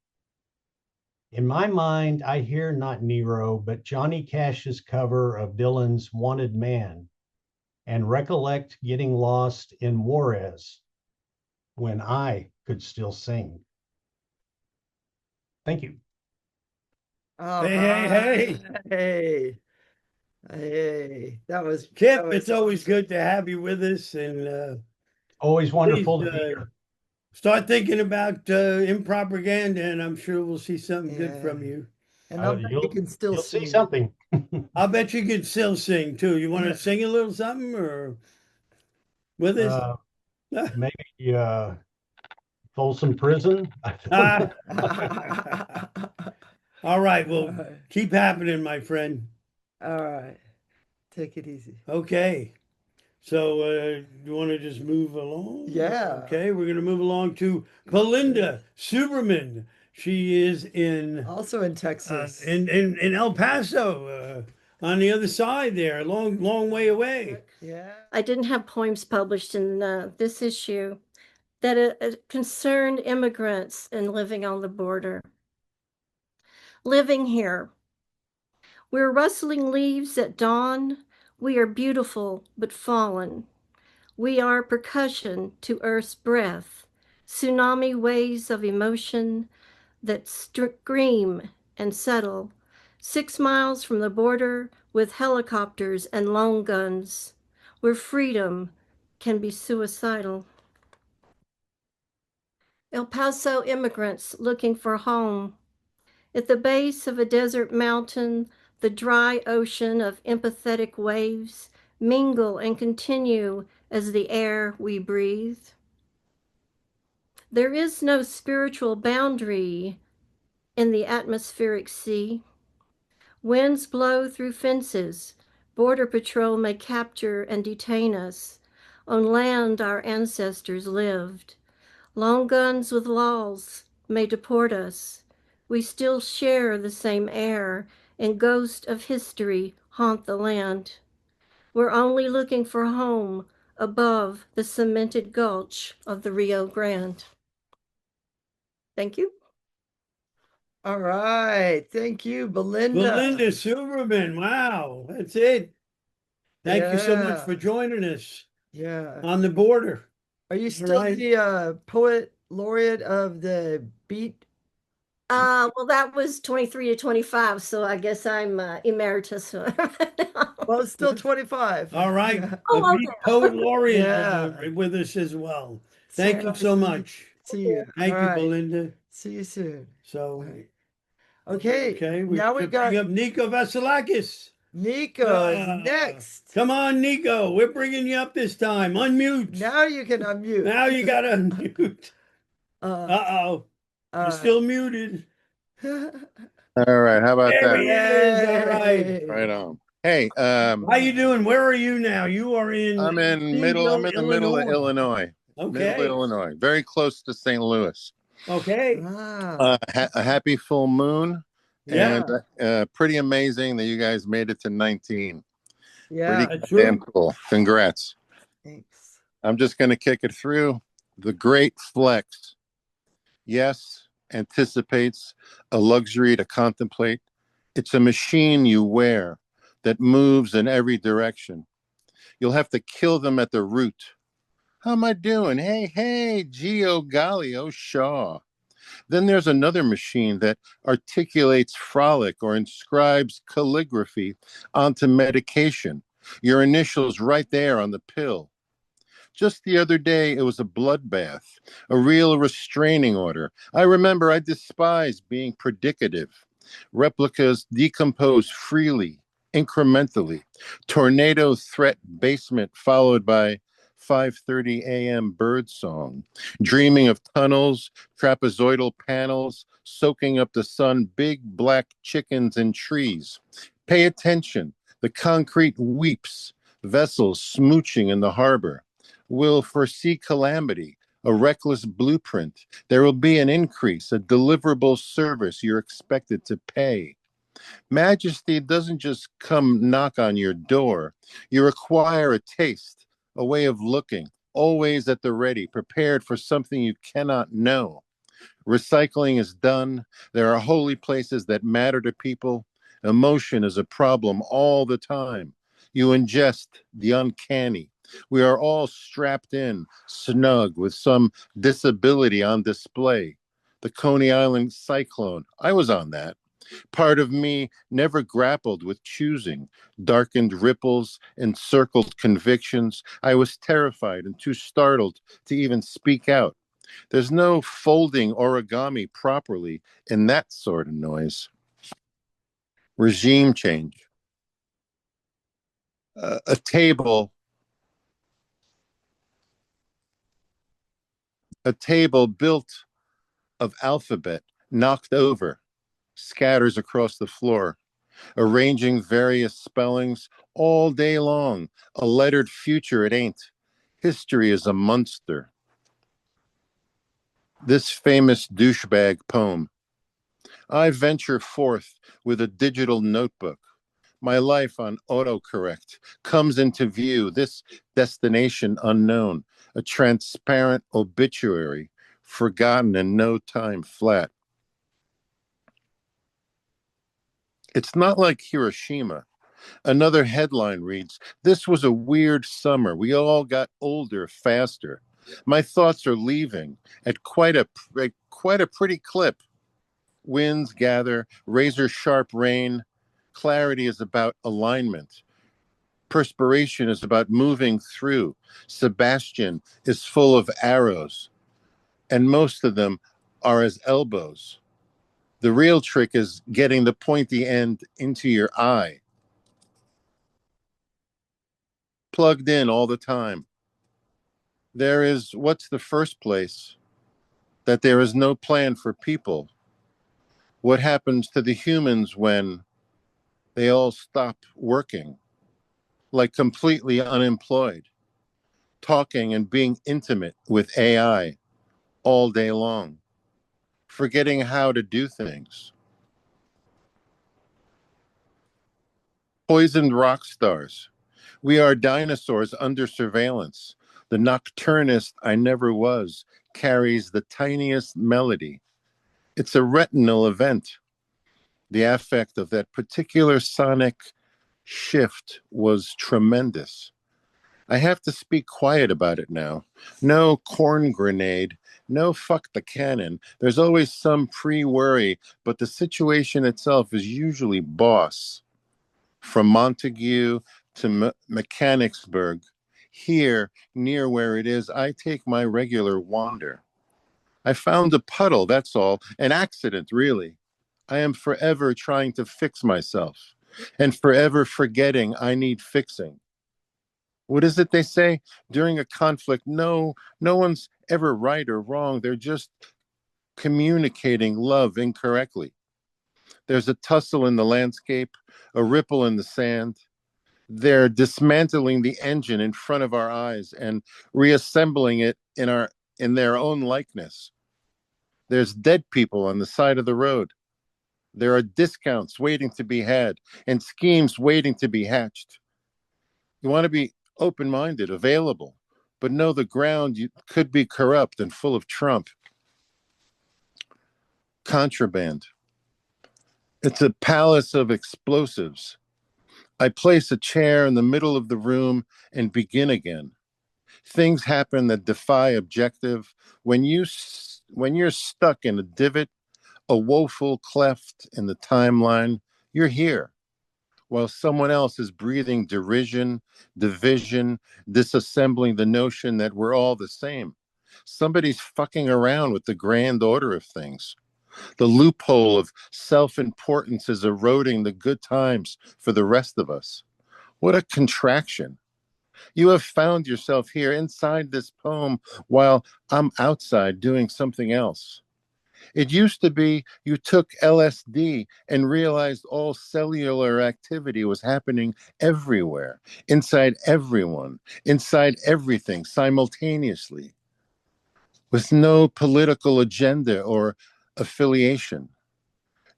K: In my mind, I hear not Nero, but Johnny Cash's cover of Dylan's Wanted Man, and recollect getting lost in Juarez when I could still sing. Thank you.
B: Hey.
A: That was
B: Kip. It's always good to have you with us, and
K: always wonderful to be here.
B: Start thinking about impropaganda, and I'm sure we'll see something good from you.
A: And I'll bet you can still
K: you'll
A: sing.
K: see something.
B: I'll bet you can still sing too. You want to sing a little something or with us?
K: Maybe Folsom Prison.
B: All right. Well, keep happening, my friend.
A: All right. Take it easy.
B: Okay. So you want to just move along?
A: Yeah.
B: Okay, we're going to move along to Belinda Subraman. She is
A: also in Texas,
B: in El Paso, on the other side there, a long way away.
A: Yeah.
L: I didn't have poems published in this issue that concerned immigrants and living on the border. Living here, we're rustling leaves at dawn We are beautiful but fallen. We are percussion to Earth's breath, tsunami waves of emotion that scream and settle 6 miles from the border with helicopters and long guns, where freedom can be suicidal. El Paso immigrants looking for home. At the base of a desert mountain, the dry ocean of empathetic waves mingle and continue as the air we breathe. There is no spiritual boundary in the atmospheric sea. Winds blow through fences. Border Patrol may capture and detain us. On land our ancestors lived. Long guns with laws may deport us. We still share the same air, and ghosts of history haunt the land. We're only looking for home above the cemented gulch of the Rio Grande. Thank you.
A: All right. Thank you, Belinda.
B: Belinda Subraman. Wow, that's it. Thank you so much
A: Yeah.
B: for joining us
A: Yeah.
B: on the border.
A: Are you still
B: right.
A: the poet laureate of the beat?
L: Well, that was 23 to 25, so I guess I'm emeritus.
A: Well, it's still 25.
B: All right.
A: Yeah.
B: The
L: okay.
B: Beat Poet Laureate
A: Yeah.
B: with us as well.
A: So
B: Thank you
A: nice
B: so
A: to
B: much.
A: see you.
B: Thank
A: All
B: you,
A: right.
B: Belinda.
A: See you soon.
B: So,
A: Right. Okay.
B: okay, we
A: Now we got
B: bring up Nico Vassilakis.
A: Nico is next.
B: Come on, Nico. We're bringing you up this time. Unmute.
A: Now you can unmute.
B: Now you got to unmute. Uh-oh. You're still muted.
M: All right, how about
B: There
M: that?
B: he is. All right.
M: Right on. Hey,
B: how you doing? Where are you now? You are in
M: I'm in the middle of Illinois.
B: Okay.
M: Middle of Illinois, very close to St. Louis.
B: Okay.
M: A happy full moon.
B: Yeah.
M: And pretty amazing that you guys made it to 19.
A: Yeah.
M: Pretty damn cool. Congrats.
A: Thanks.
M: I'm just going to kick it through. The great flex. Yes, anticipates a luxury to contemplate. It's a machine you wear that moves in every direction. You'll have to kill them at the root. How am I doing? Hey, Geo Galileo Shaw. Then there's another machine that articulates frolic or inscribes calligraphy onto medication. Your initials right there on the pill. Just the other day, it was a bloodbath, a real restraining order. I remember I despised being predicative. Replicas decompose freely, incrementally. Tornado threat basement followed by 5:30 a.m. bird song, dreaming of tunnels, trapezoidal panels, soaking up the sun, big black chickens and trees. Pay attention. The concrete weeps, vessels smooching in the harbor. Will foresee calamity, a reckless blueprint. There will be an increase, a deliverable service you're expected to pay. Majesty doesn't just come knock on your door. You require a taste, a way of looking, always at the ready, prepared for something you cannot know. Recycling is done. There are holy places that matter to people. Emotion is a problem all the time. You ingest the uncanny. We are all strapped in, snug, with some disability on display. The Coney Island cyclone, I was on that. Part of me never grappled with choosing, darkened ripples, encircled convictions. I was terrified and too startled to even speak out. There's no folding origami properly in that sort of noise. Regime change. A table built of alphabet knocked over, scatters across the floor, arranging various spellings all day long. A lettered future it ain't. History is a monster. This famous douchebag poem. I venture forth with a digital notebook. My life on autocorrect comes into view, this destination unknown, a transparent obituary, forgotten in no time flat. It's not like Hiroshima. Another headline reads, "This was a weird summer. We all got older faster. My thoughts are leaving at quite a pretty clip. Winds gather, razor sharp rain. Clarity is about alignment. Perspiration is about moving through. Sebastian is full of arrows, and most of them are as elbows. The real trick is getting the pointy end into your eye. Plugged in all the time. There is, what's the first place? That there is no plan for people. What happens to the humans when they all stop working, like completely unemployed, talking and being intimate with AI all day long, forgetting how to do things? Poisoned rock stars. We are dinosaurs under surveillance. The nocturnist I never was carries the tiniest melody. It's a retinal event. The affect of that particular sonic shift was tremendous. I have to speak quiet about it now. No corn grenade, no fuck the cannon. There's always some pre-worry, but the situation itself is usually boss. From Montague to Mechanicsburg, here, near where it is, I take my regular wander. I found a puddle, that's all. An accident, really. I am forever trying to fix myself and forever forgetting I need fixing. What is it they say? During a conflict, no one's ever right or wrong. They're just communicating love incorrectly. There's a tussle in the landscape, a ripple in the sand. They're dismantling the engine in front of our eyes and reassembling it in their own likeness. There's dead people on the side of the road. There are discounts waiting to be had and schemes waiting to be hatched. You want to be open-minded, available, but know the ground could be corrupt and full of Trump. Contraband. It's a palace of explosives. I place a chair in the middle of the room and begin again. Things happen that defy objective. When you're stuck in a divot, a woeful cleft in the timeline, you're here, while someone else is breathing derision, division, disassembling the notion that we're all the same. Somebody's fucking around with the grand order of things. The loophole of self-importance is eroding the good times for the rest of us. What a contraction. You have found yourself here inside this poem while I'm outside doing something else. It used to be you took LSD and realized all cellular activity was happening everywhere, inside everyone, inside everything simultaneously, with no political agenda or affiliation.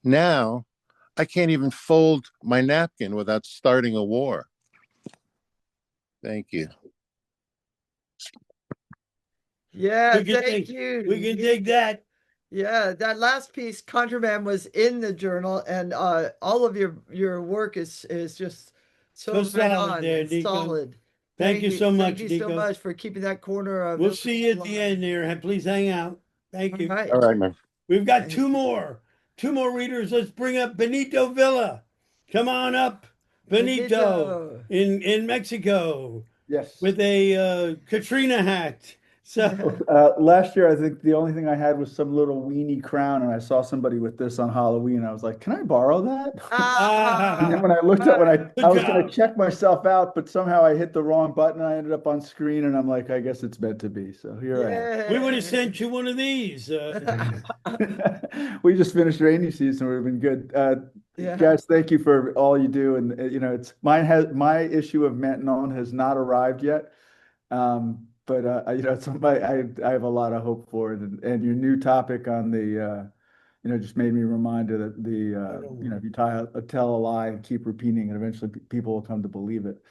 M: Now, I can't even fold my napkin without starting a war. Thank you.
A: Yeah, thank you.
B: We can dig that.
A: Yeah, that last piece, Contraband, was in the journal, and all of your work is just so right
B: solid
A: on
B: there,
A: and
B: Nico.
A: solid.
B: Thank you so much,
A: Thank you so
B: Nico.
A: much for keeping that corner of.
B: We'll see you at the end there. Please hang out. Thank you.
A: Right.
M: All right, man.
B: We've got two more readers. Let's bring up Benito Vila. Come on up, Benito. in Mexico.
N: Yes.
B: With a Katrina hat. So
N: last year, I think the only thing I had was some little weenie crown, and I saw somebody with this on Halloween. I was like, "Can I borrow that?" And then when I looked up, I was going to check myself out, but somehow I hit the wrong button. I ended up on screen, and I'm like, "I guess it's meant to be." So here I am.
B: we would have sent you one of these.
N: We just finished rainy season. Would have been good. Guys, thank you for all you do. And it's my issue of Maintenon has not arrived yet. But it's I have a lot of hope for it, and your new topic on the just made me reminded that if you tell a lie and keep repeating it, eventually people will come to believe it.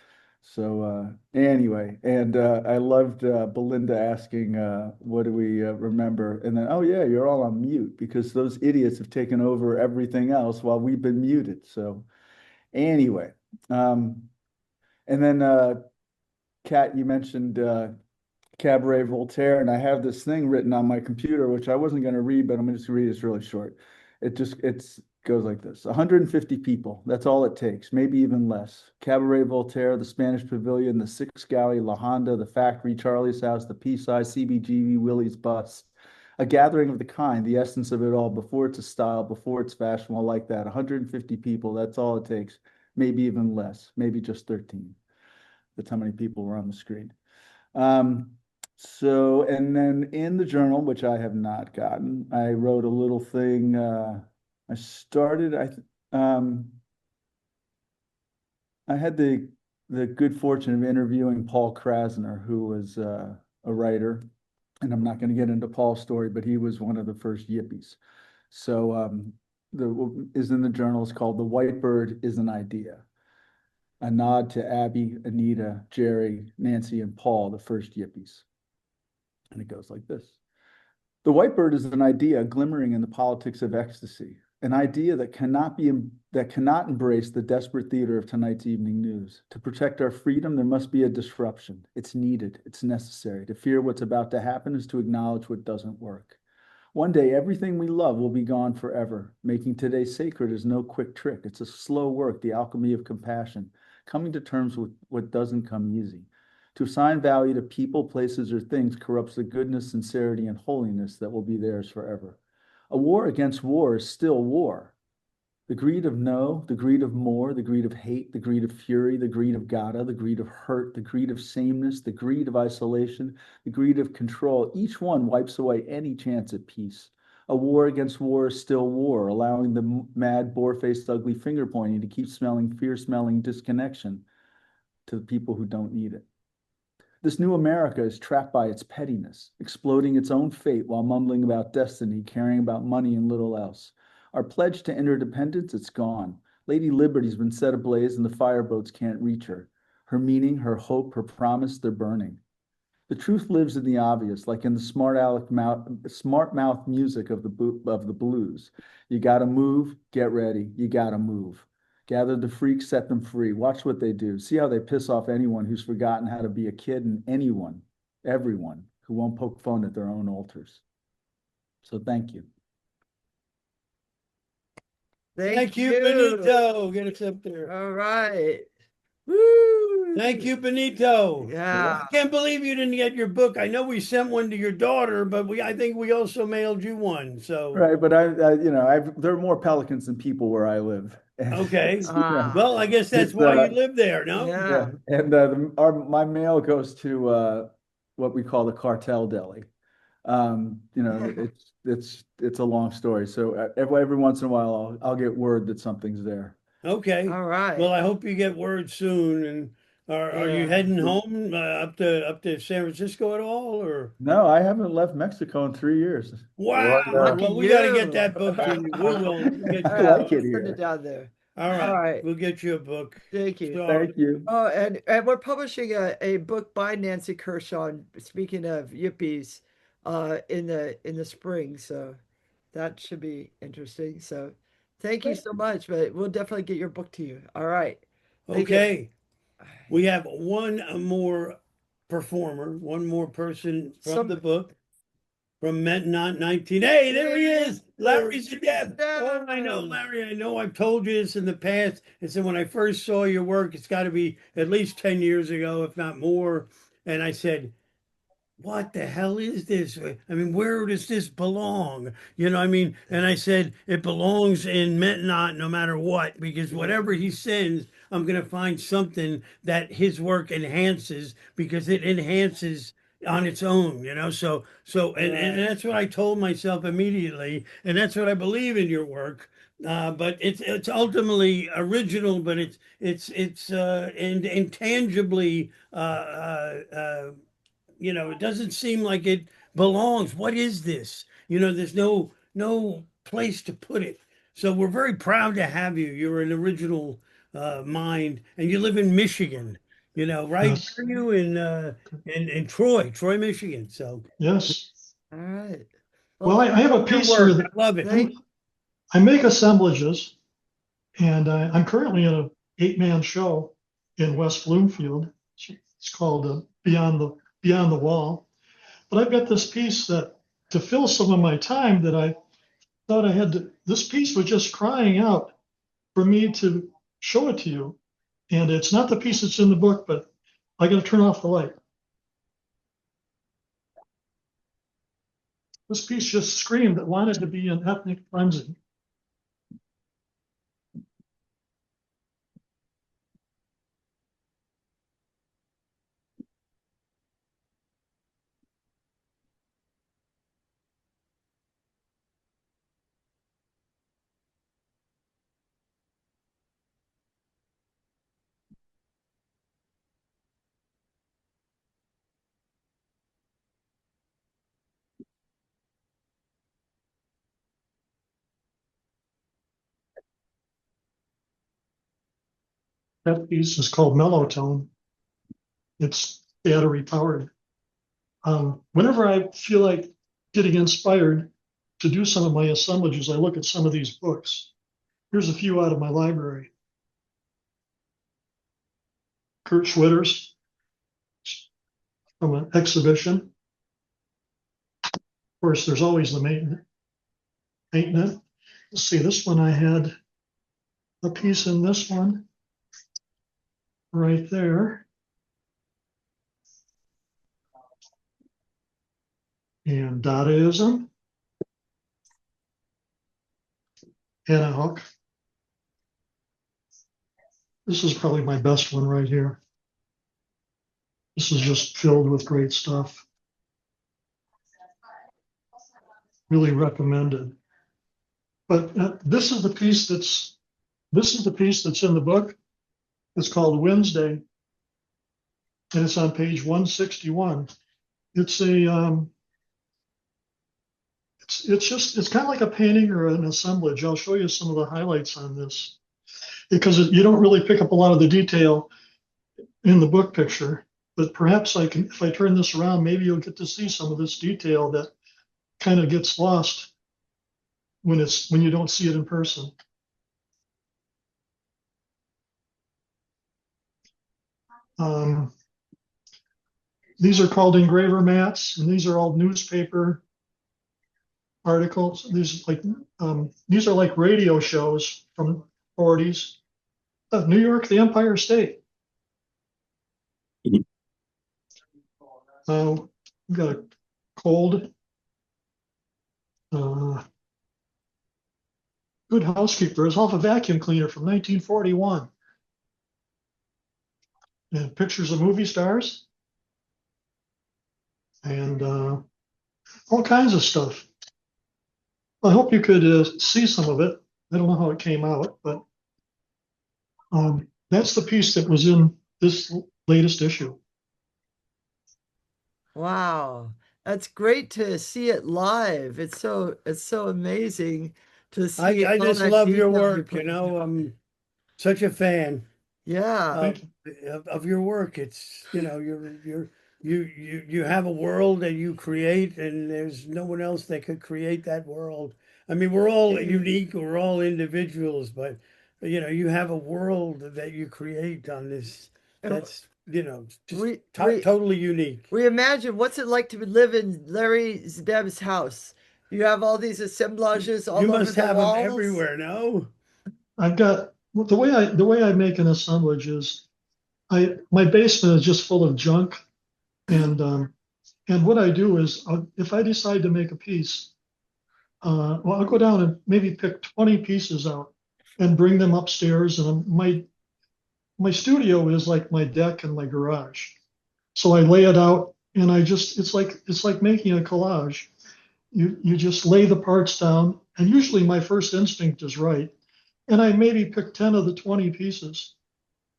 N: So anyway, and I loved Belinda asking, what do we remember? And then, oh yeah, you're all on mute because those idiots have taken over everything else while we've been muted. So anyway, And then, Kat, you mentioned Cabaret Voltaire, and I have this thing written on my computer, which I wasn't going to read, but I'm just going to read it. It's really short. It goes like this: 150 people. That's all it takes, maybe even less. Cabaret Voltaire, the Spanish Pavilion, the Six Galley, La Honda, the Factory, Charlie's House, the Peace-Eye, CBGB, Willie's Bus. A gathering of the kind, the essence of it all, before it's a style, before it's fashionable, like that. 150 people, that's all it takes. Maybe even less, maybe just 13. That's how many people were on the screen. So, and then in the journal, which I have not gotten, I wrote a little thing. I had the good fortune of interviewing Paul Krasner, who was a writer, and I'm not going to get into Paul's story, but he was one of the first Yippies. So is in the journal. It's called "The White Bird is an Idea," a nod to Abby, Anita, Jerry, Nancy, and Paul, the first Yippies. And it goes like this: the white bird is an idea glimmering in the politics of ecstasy, an idea that cannot embrace the desperate theater of tonight's evening news. To protect our freedom, there must be a disruption. It's needed. It's necessary. To fear what's about to happen is to acknowledge what doesn't work. One day, everything we love will be gone forever. Making today sacred is no quick trick. It's a slow work, the alchemy of compassion, coming to terms with what doesn't come easy. To assign value to people, places, or things corrupts the goodness, sincerity, and holiness that will be theirs forever. A war against war is still war. The greed of no, the greed of more, the greed of hate, the greed of fury, the greed of Gada, the greed of hurt, the greed of sameness, the greed of isolation, the greed of control, each one wipes away any chance at peace. A war against war is still war, allowing the mad, boar-faced, ugly finger-pointing to keep smelling fear-smelling disconnection to the people who don't need it. This new America is trapped by its pettiness, exploding its own fate while mumbling about destiny, caring about money and little else. Our pledge to interdependence, it's gone. Lady Liberty's been set ablaze and the fireboats can't reach her. Her meaning, her hope, her promise, they're burning. The truth lives in the obvious, like in the smart mouth music of the blues. You gotta move, get ready, you gotta move. Gather the freaks, set them free. Watch what they do. See how they piss off anyone who's forgotten how to be a kid, and anyone, everyone who won't poke fun at their own altars. So thank you.
B: Thank you, Benito. Get us up there.
A: All right. Woo!
B: Thank you, Benito.
A: Yeah.
B: I can't believe you didn't get your book. I know we sent one to your daughter, but I think we also mailed you one. So
N: right, but there are more pelicans than people where I live.
B: Okay. Well, I guess that's why you live there, no?
N: Yeah. And my mail goes to what we call the cartel deli. It's a long story. So every once in a while, I'll get word that something's there.
B: Okay.
A: All right.
B: Well, I hope you get word soon. And are you heading home up to San Francisco at all, or?
N: No, I haven't left Mexico in 3 years.
B: Wow. Well, we got to get that book to you. We will. We'll get you
N: I like it here.
A: Put it down there.
B: All right. We'll get you a book.
A: Thank you.
N: Thank you.
A: Oh, and we're publishing a book by Nancy Kershaw. Speaking of Yippies, in the spring, so that should be interesting. So, thank you so much. But we'll definitely get your book to you. All right.
B: Okay. We have one more performer, one more person from the book. From MAINTENANT 19. Hey, there he is. Larry Zdeb. Oh, I know, Larry. I know I've told you this in the past. And so when I first saw your work, it's got to be at least 10 years ago, if not more. And I said, what the hell is this? I mean, where does this belong? You know, I mean, and I said, it belongs in MAINTENANT no matter what, because whatever he sends, I'm going to find something that his work enhances, because it enhances on its own, you know. So and that's what I told myself immediately, and that's what I believe in your work. But it's ultimately original, but it's intangibly you know, it doesn't seem like it belongs. What is this? You know, there's no place to put it. So we're very proud to have you. You're an original mind, and you live in Michigan. You know, right?
O: Yes.
B: Are you in Troy, Michigan? So
O: yes.
A: All right.
O: Well, I have a piece here that
B: I love it.
O: I make assemblages, and I'm currently in 8-man show in West Bloomfield. It's called Beyond the Wall. But I've got this piece that to fill some of my time that I thought I had to. This piece was just crying out for me to show it to you. And it's not the piece that's in the book, but I got to turn off the light. This piece just screamed that wanted to be an ethnic cleansing. That piece is called Mellow Tone. It's battery powered. Whenever I feel like getting inspired to do some of my assemblages, I look at some of these books. Here's a few out of my library. Kurt Schwitter's from an exhibition. Of course, there's always the maintenance. Let's see, this one I had a piece in this one right there. And Dadaism. Hannah Hook. This is probably my best one right here. This is just filled with great stuff. Really recommended. But this is the piece that's in the book. It's called Wednesday, and it's on page 161. It's a it's kind of like a painting or an assemblage. I'll show you some of the highlights on this because you don't really pick up a lot of the detail in the book picture. But perhaps I can, if I turn this around, maybe you'll get to see some of this detail that kind of gets lost when you don't see it in person. These are called engraver mats, and these are all newspaper articles. These are like radio shows from 40s. New York, the Empire State. We've got a cold. Good Housekeeper is off a vacuum cleaner from 1941. And pictures of movie stars. And all kinds of stuff. I hope you could see some of it. I don't know how it came out, but that's the piece that was in this latest issue.
A: Wow, that's great to see it live. It's so amazing to see.
B: I just love your work. You know, I'm such a fan.
A: Yeah,
B: of your work. It's you have a world that you create, and there's no one else that could create that world. I mean, we're all unique, we're all individuals, but you have a world that you create on this. That's just totally unique.
A: We imagine what's it like to live in Larry Zdeb's house. You have all these assemblages all over the walls.
B: You must have them everywhere, no?
O: I've got the way I make an assemblage is my basement is just full of junk, and what I do is if I decide to make a piece, I'll go down and maybe pick 20 pieces out and bring them upstairs. And my studio is like my deck and my garage, so I lay it out, and it's like making a collage. You just lay the parts down, and usually my first instinct is right. And I maybe pick 10 of the 20 pieces,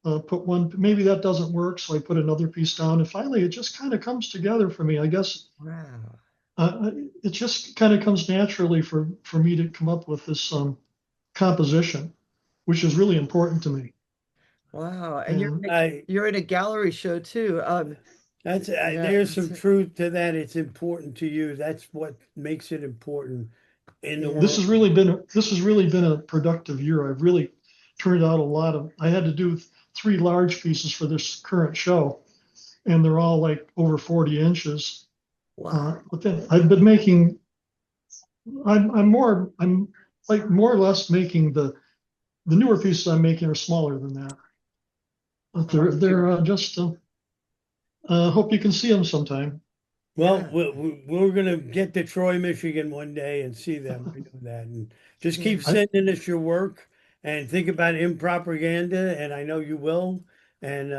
O: put one, maybe that doesn't work, so I put another piece down. And finally, it just kind of comes together for me, I guess.
A: Wow.
O: It just kind of comes naturally for me to come up with this composition, which is really important to me.
A: Wow. And you're in a gallery show too.
B: There's some truth to that. It's important to you. That's what makes it important in the world.
O: This has really been a productive year. turned out a lot of, I had to do 3 large pieces for this current show, and they're all like over 40 inches.
A: Wow.
O: But then I've been making, I'm like more or less making the newer pieces I'm making are smaller than that. But they're just, hope you can see them sometime.
B: Well,
A: Yeah.
B: we're going to get to Troy, Michigan one day and see them. I know that. And just keep
O: Yeah.
B: sending us your work and think about impropaganda, and I know you will. And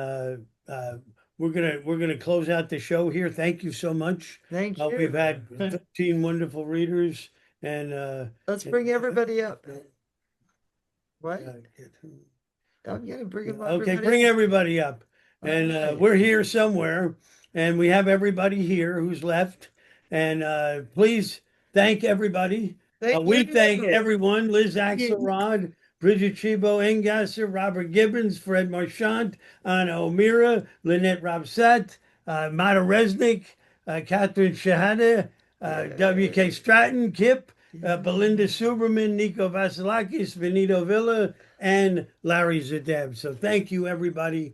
B: we're gonna close out the show here. Thank you so much.
A: Thank you.
B: We've had 13 wonderful readers, and
A: Let's bring everybody up. What?
B: uh,
A: I'm gonna bring them up.
B: Okay, bring everybody up. And
A: Okay.
B: we're here somewhere, and we have everybody here who's left. And please thank everybody.
A: Thank
B: We
A: you.
B: thank everyone: Liz Axelrod, Bridget Chebo, Enggasser, Robert Gibbons, Fred Marchant, Anna O'Meara, Linette Rabsatt, Mado Reznik, Katherine Shehadeh, W.K. Stratton, Kip, Belinda Subraman, Nico Vassilakis, Benito Vila, and Larry Zdeb. So thank you, everybody.